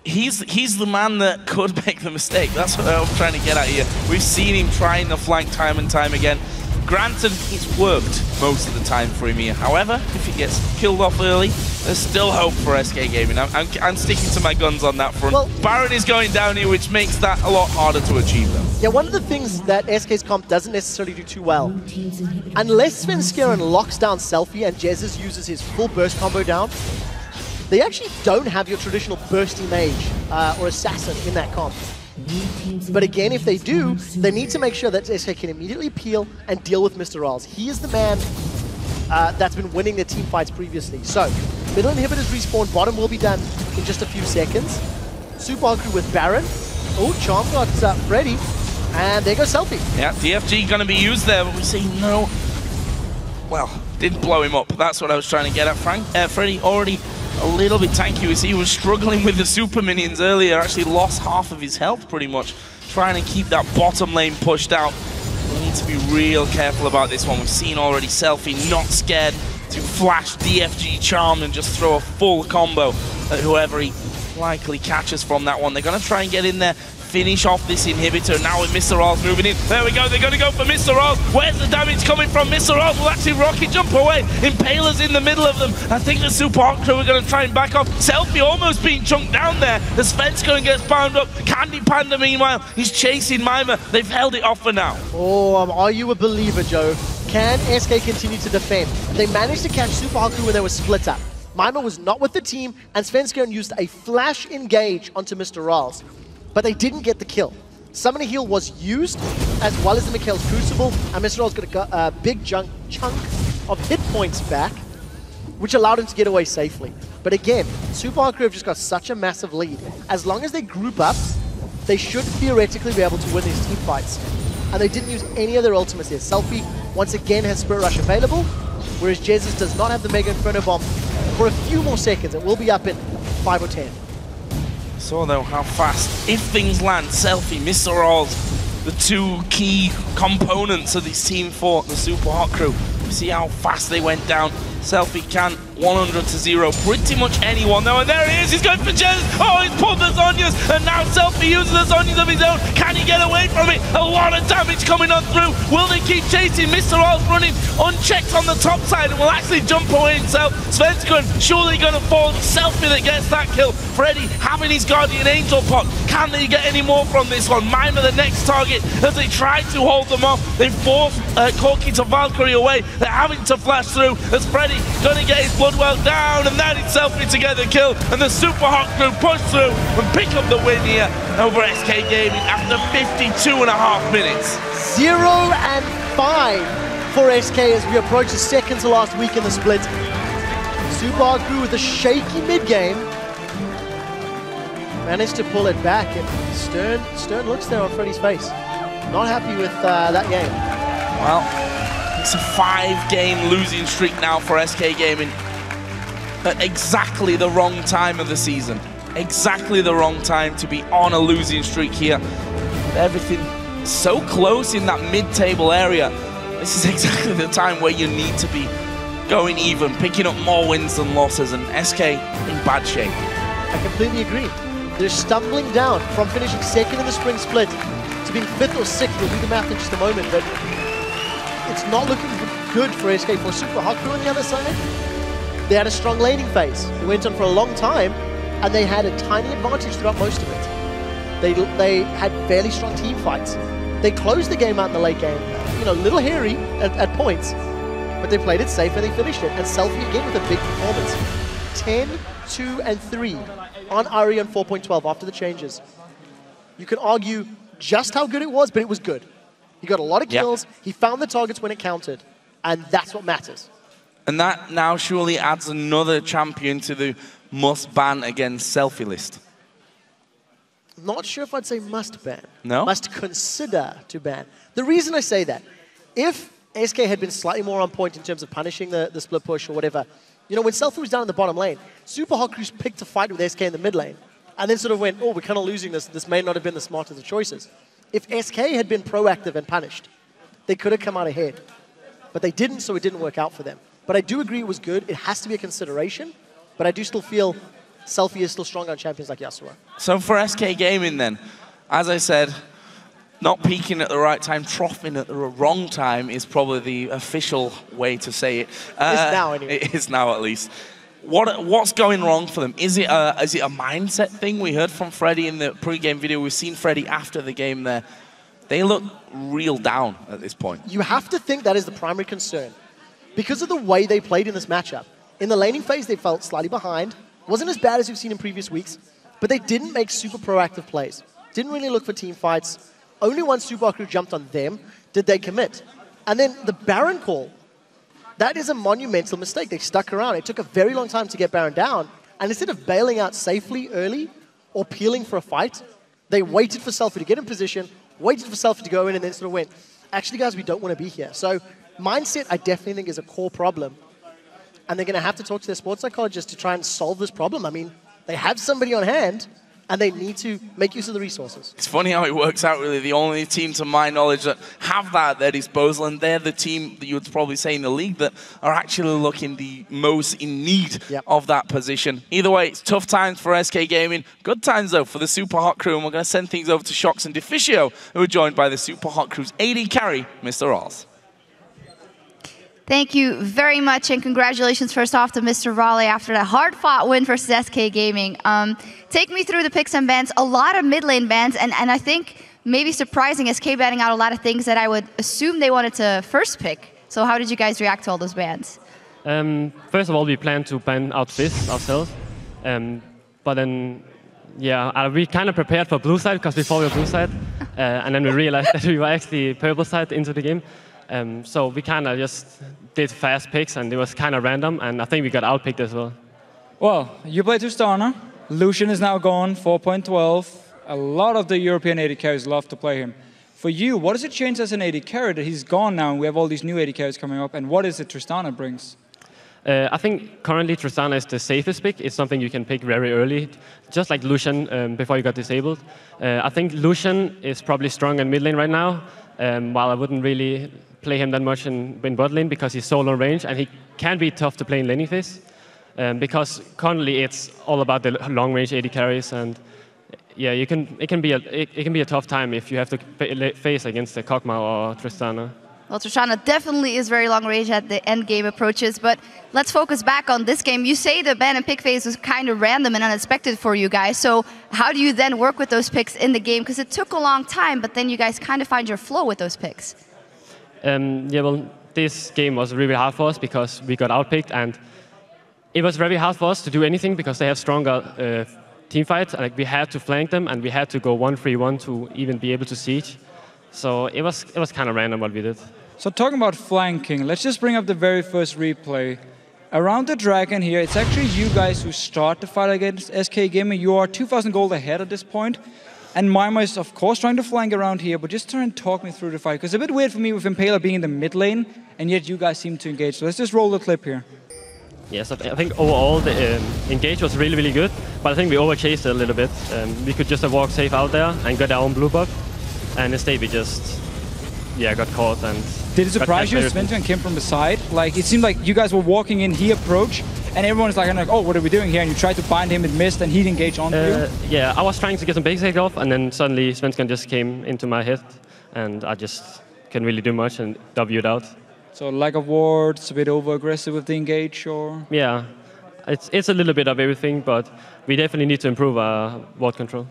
Speaker 1: he's the man that could make the mistake. That's what I'm trying to get at here. We've seen him trying the flank time and time again. Granted, it's worked most of the time for him here. However, if he gets killed off early, there's still hope for SK Gaming. I'm sticking to my guns on that front. Well, Baron is going down here, which makes that a lot harder to achieve, though.
Speaker 8: Yeah, one of the things that SK's comp doesn't necessarily do too well, unless Svenskeren locks down SELFIE and Jesiz uses his full burst combo down, they actually don't have your traditional bursty mage or assassin in that comp. But again, if they do, they need to make sure that SK can immediately peel and deal with MrRalleZ. He is the man that's been winning the team fights previously. So, middle inhibitors respawn, bottom will be done in just a few seconds. Super Crew with Baron. Oh, Charm got Freddy. And there goes SELFIE.
Speaker 1: Yeah, DFG going to be used there, but we see no... Well, didn't blow him up. That's what I was trying to get at. Freddy already a little bit tanky. We see he was struggling with the Super Minions earlier. Actually lost half of his health pretty much. Trying to keep that bottom lane pushed out. We need to be real careful about this one. We've seen already SELFIE not scared to flash DFG Charm and just throw a full combo at whoever he likely catches from that one. They're going to try and get in there, finish off this inhibitor. Now with MrRalleZ moving in. There we go. They're going to go for MrRalleZ. Where's the damage coming from? MrRalleZ will actually rocket jump away. Impaler's in the middle of them. I think the Super Hot Crew are going to try and back off. SELFIE almost being chunked down there. The Svenskeren gets bound up. CandyPanda, meanwhile, he's chasing Mimer. They've held it off for now.
Speaker 8: Oh, are you a believer, Joe? Can SK continue to defend? They managed to catch Super Hot Crew when they were split up. Mimer was not with the team, and Svenskeren used a flash engage onto MrRalleZ. But they didn't get the kill. Summoning Heal was used, as well as the Mikhail's Crucible, and MrRalleZ got a big chunk of hit points back, which allowed him to get away safely. But again, Super Hot Crew have just got such a massive lead. As long as they group up, they should theoretically be able to win these team fights. And they didn't use any of their ultimates here. SELFIE, once again, has Spirit Rush available, whereas Jesiz does not have the Mega Inferno Bomb for a few more seconds. It will be up in 5 or 10.
Speaker 1: So though how fast, if things land, SELFIE, MrRalleZ, the two key components of this team for the Super Hot Crew. See how fast they went down. SELFIE can 100-0 pretty much anyone though, and there he is, he's going for Jesiz. Oh, he's pulled the Zhonya's, and now SELFIE uses the Zhonya's of his own. Can he get away from it? A lot of damage coming on through. Will they keep chasing? MrRalleZ running unchecked on the top side and will actually jump away himself. Svenskeren surely going to fall. SELFIE that gets that kill. Freddy having his Guardian Angel pot. Can they get any more from this one? Mimer the next target as they try to hold them off. They force Corki to Valkyrie away. They're having to flash through as Freddy going to get his Bloodwell down, and that is SELFIE to get the kill, and the Super Hot Crew push through and pick up the win here over SK Gaming after 52.5 minutes.
Speaker 8: 0-5 for SK as we approach the second to last week in the split. Super Hot Crew with a shaky mid-game managed to pull it back, and stern looks there on Freddy's face. Not happy with that game.
Speaker 1: Well, it's a 5-game losing streak now for SK Gaming. At exactly the wrong time of the season. Exactly the wrong time to be on a losing streak here. Everything so close in that mid-table area. This is exactly the time where you need to be going even, picking up more wins than losses, and SK in bad shape.
Speaker 8: I completely agree. They're stumbling down from finishing second in the spring split to being 5th or 6th. We'll do the math in just a moment, but it's not looking good for SK. For Super Hot Crew on the other side, they had a strong laning phase. It went on for a long time, and they had a tiny advantage throughout most of it. They had fairly strong team fights. They closed the game out in the late game, you know, a little hairy at points, but they played it safe and they finished it. And SELFIE again with a big performance. 10, 2, and 3 on Ari on 4.12 after the changes. You can argue just how good it was, but it was good. He got a lot of kills, he found the targets when it counted, and that's what matters.
Speaker 1: And that now surely adds another champion to the must ban against SELFIE list.
Speaker 8: Not sure if I'd say must ban.
Speaker 1: No?
Speaker 8: Must consider to ban. The reason I say that, if SK had been slightly more on point in terms of punishing the split push or whatever, you know, when SELFIE was down in the bottom lane, Super Hot Crews picked a fight with SK in the mid lane, and then sort of went, oh, we're kind of losing this. This may not have been the smartest of choices. If SK had been proactive and punished, they could have come out ahead. But they didn't, so it didn't work out for them. But I do agree it was good. It has to be a consideration, but I do still feel SELFIE is still strong on champions like Yasuo.
Speaker 1: So for SK Gaming then, as I said, not peaking at the right time, troughing at the wrong time is probably the official way to say it.
Speaker 8: It's now anyway.
Speaker 1: It is now at least. What's going wrong for them? Is it a mindset thing? We heard from Freddy in the pre-game video. We've seen Freddy after the game there. They look real down at this point.
Speaker 8: You have to think that is the primary concern. Because of the way they played in this matchup. In the laning phase, they felt slightly behind. Wasn't as bad as we've seen in previous weeks, but they didn't make super proactive plays. Didn't really look for team fights. Only once Super Hot Crew jumped on them did they commit. And then the Baron call, that is a monumental mistake. They stuck around. It took a very long time to get Baron down, and instead of bailing out safely early or peeling for a fight, they waited for SELFIE to get in position, waited for SELFIE to go in, and then sort of went, actually guys, we don't want to be here. So mindset, I definitely think, is a core problem. And they're going to have to talk to their sports psychologist to try and solve this problem. I mean, they have somebody on hand, and they need to make use of the resources.
Speaker 1: It's funny how it works out, really. The only team, to my knowledge, that have that at their disposal, and they're the team that you would probably say in the league that are actually looking the most in need of that position. Either way, it's tough times for SK Gaming. Good times, though, for the Super Hot Crew, and we're going to send things over to Shox and Deficio, who are joined by the Super Hot Crew's AD carry, MrRalleZ.
Speaker 9: Thank you very much, and congratulations first off to MrRalleZ after that hard-fought win versus SK Gaming. Take me through the picks and bans. A lot of mid lane bans, and I think maybe surprising SK banning out a lot of things that I would assume they wanted to first pick. So how did you guys react to all those bans?
Speaker 2: First of all, we planned to ban out Fizz ourselves. But then, yeah, we kind of prepared for blue side, because before we were blue side. And then we realized that we were actually purple side into the game. So we kind of just did fast picks, and it was kind of random, and I think we got outpicked as well.
Speaker 10: Well, you play Tristana. Lucian is now gone, 4.12. A lot of the European AD carries love to play him. For you, what does it change as an AD carry that he's gone now, and we have all these new AD carries coming up, and what is it Tristana brings?
Speaker 2: I think currently Tristana is the safest pick. It's something you can pick very early, just like Lucian before you got disabled. I think Lucian is probably strong in mid lane right now, while I wouldn't really play him that much in bot lane because he's so long range, and he can be tough to play in laning phase. Because currently it's all about the long range AD carries, and yeah, it can be a tough time if you have to face against the Kog'Maw or Tristana.
Speaker 9: Well, Tristana definitely is very long range at the end game approaches, but let's focus back on this game. You say the ban and pick phase was kind of random and unexpected for you guys, so how do you then work with those picks in the game? Because it took a long time, but then you guys kind of find your flow with those picks. Yeah, well, this game was really hard for us because we got outpicked, and it was very hard for us to do anything because they have stronger team fights. Like, we had to flank them, and we had to go 1-3-1 to even be able to siege. So it was kind of random what we did.
Speaker 10: So talking about flanking, let's just bring up the very first replay. Around the dragon here, it's actually you guys who start the fight against SK Gaming. You are 2,000 gold ahead at this point. And Mimer is, of course, trying to flank around here, but just try and talk me through the fight. Because it's a bit weird for me with Impaler being in the mid lane, and yet you guys seem to engage. So let's just roll the clip here.
Speaker 2: Yes, I think overall the engage was really, really good, but I think we overchased it a little bit. We could just have safe out there and got our own blue buff, and instead we just got caught and
Speaker 10: Did it surprise you, Svenskeren came from the side? Like, it seemed like you guys were walking in, he approached, and everyone's like, oh, what are we doing here? And you tried to bind him, it missed, and he'd engage on you.
Speaker 2: Yeah, I was trying to get some basic off, and then suddenly Svenskeren just came into my head, and I just couldn't really do much and W'd out.
Speaker 10: So lack of wards, a bit over-aggressive with the engage, or?
Speaker 2: Yeah, it's a little bit of everything, but we definitely need to improve our ward control.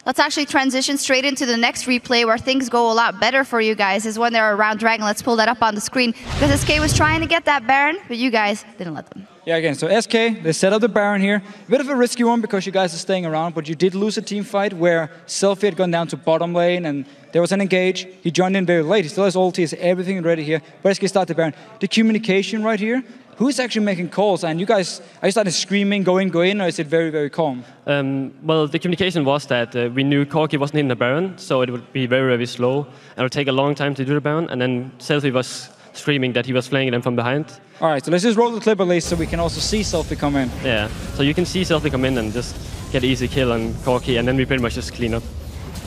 Speaker 9: Let's actually transition straight into the next replay where things go a lot better for you guys is when they're around Dragon. Let's pull that up on the screen because SK was trying to get that Baron, but you guys didn't let them.
Speaker 10: Yeah, again, so SK, they set up the Baron here. A bit of a risky one because you guys are staying around, but you did lose a team fight where SELFIE had gone down to bottom lane and there was an engage. He joined in very late. He still has ulti, has everything ready here, but SK started the Baron. The communication right here, who's actually making calls? And you guys, are you starting screaming, go in, or is it very, very calm?
Speaker 2: Well, the communication was that we knew Corki wasn't in the Baron, so it would be very, very slow, and it would take a long time to do the Baron, and then SELFIE was screaming that he was flanking them from behind.
Speaker 10: All right, so let's just roll the clip at least so we can also see SELFIE come in.
Speaker 2: Yeah, so you can see SELFIE come in and just get an easy kill on Corki, and then we pretty much just clean up.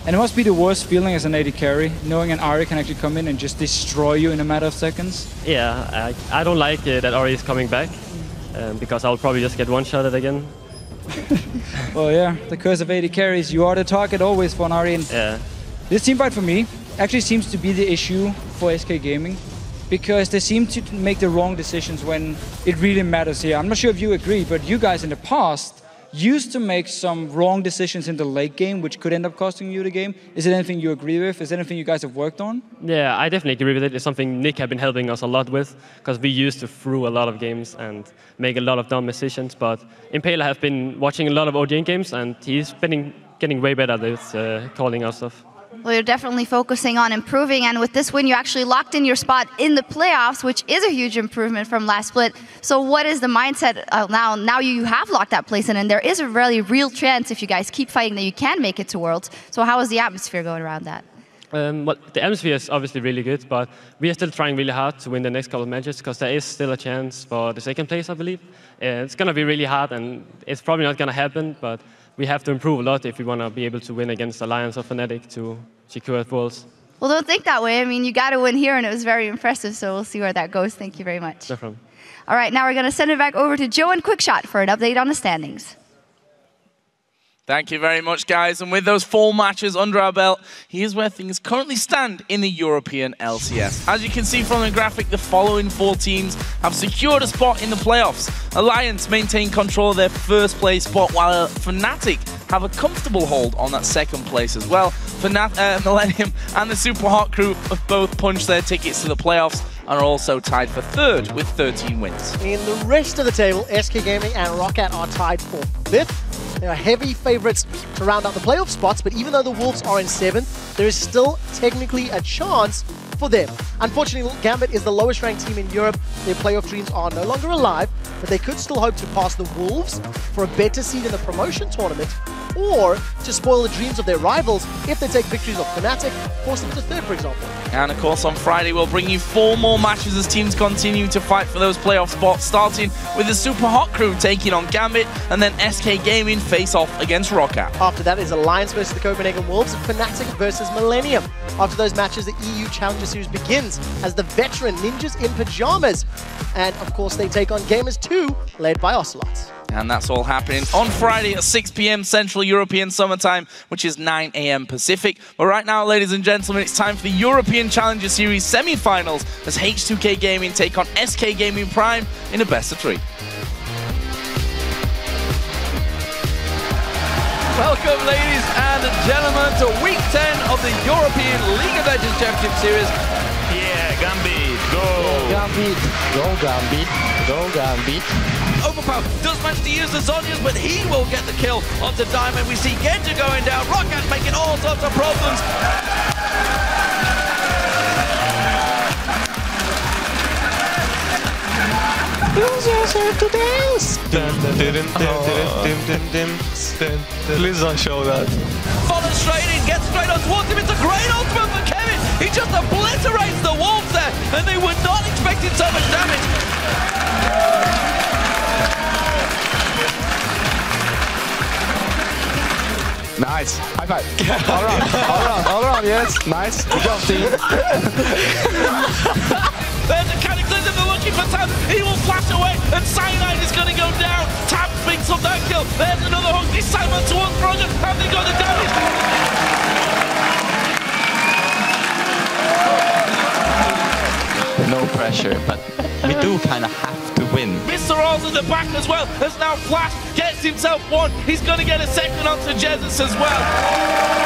Speaker 10: And it must be the worst feeling as an AD carry, knowing an Ahri can actually come in and just destroy you in a matter of seconds.
Speaker 2: Yeah, I don't like that Ahri is coming back, because I'll probably just get one-shotted again.
Speaker 10: Well, yeah, the curse of AD carries. You are the target always for an Ahri. And
Speaker 2: yeah.
Speaker 10: This teamfight for me actually seems to be the issue for SK Gaming, because they seem to make the wrong decisions when it really matters here. I'm not sure if you agree, but you guys in the past used to make some wrong decisions in the late game, which could end up costing you the game. Is it anything you agree with? Is it anything you guys have worked on?
Speaker 2: Yeah, I definitely agree with it. It's something Nick have been helping us a lot with, because we used to through a lot of games and make a lot of dumb decisions. But Impaler have been watching a lot of OGN games, and he's been getting way better at this, calling us stuff.
Speaker 9: Well, you're definitely focusing on improving, and with this win, you actually locked in your spot in the playoffs, which is a huge improvement from last split. So what is the mindset now? Now you have locked that place in, and there is a really real chance if you guys keep fighting that you can make it to Worlds. So how is the atmosphere going around that?
Speaker 2: Well, the atmosphere is obviously really good, but we are still trying really hard to win the next couple of matches, because there is still a chance for the second place, I believe. It's going to be really hard, and it's probably not going to happen, but we have to improve a lot if we want to be able to win against Alliance or Fnatic to secure Worlds.
Speaker 9: Well, don't think that way. I mean, you got to win here, and it was very impressive, so we'll see where that goes. Thank you very much.
Speaker 2: No problem.
Speaker 9: All right, now we're going to send it back over to Joe and Quickshot for an update on the standings.
Speaker 1: Thank you very much, guys. And with those 4 matches under our belt, here's where things currently stand in the European LCS. As you can see from the graphic, the following 4 teams have secured a spot in the playoffs. Alliance maintain control of their first place spot, while Fnatic have a comfortable hold on that second place as well. Millennium and the Super Hot Crew have both punched their tickets to the playoffs and are also tied for 3rd with 13 wins.
Speaker 8: In the rest of the table, SK Gaming and Roccat are tied for 5th. They are heavy favorites to round out the playoff spots, but even though the Wolves are in 7th, there is still technically a chance for them. Unfortunately, Gambit is the lowest ranked team in Europe. Their playoff dreams are no longer alive, but they could still hope to pass the Wolves for a better seed in the promotion tournament, or to spoil the dreams of their rivals if they take victories of Fnatic, force them to 3rd, for example.
Speaker 1: And of course, on Friday, we'll bring you 4 more matches as teams continue to fight for those playoff spots, starting with the Super Hot Crew taking on Gambit, and then SK Gaming face off against Roccat.
Speaker 8: After that is Alliance versus the Copenhagen Wolves, and Fnatic versus Millennium. After those matches, the EU Challenger Series begins as the veteran Ninjas in Pajamas. And of course, they take on Gamers 2, led by Ocelots.
Speaker 1: And that's all happening on Friday at 6 p.m. Central European Summertime, which is 9 a.m. Pacific. But right now, ladies and gentlemen, it's time for the European Challenger Series semi-finals as H2K Gaming take on SK Gaming Prime in a best-of-3.
Speaker 11: Welcome, ladies and gentlemen, to Week 10 of the European League of Legends Championship Series.
Speaker 12: Yeah, Gambit, go!
Speaker 11: Gambit,
Speaker 12: go Gambit, go Gambit.
Speaker 11: Overpower does manage to use the Zhonya's, but he will get the kill onto Diamond. We see Genja going down, Roccat making all sorts of problems.
Speaker 12: Losers have to dance! Please don't show that.
Speaker 11: Follows straight in, gets straight on towards him. It's a great ultimate for Kevin. He just obliterates the Wolves there, and they were not expecting so much damage.
Speaker 12: Nice. High five. All around, yes. Nice. Good job, team.
Speaker 11: There's a cataclysm, they're looking for Tab. He will flash away, and Cyanide is going to go down. Tab picks up that kill. There's another hook, this time on towards Roger, and they got the damage.
Speaker 5: No pressure, but we do kind of have to win.
Speaker 11: MrRalleZ in the back as well, has now flashed, gets himself one. He's going to get a second onto Jesiz as well.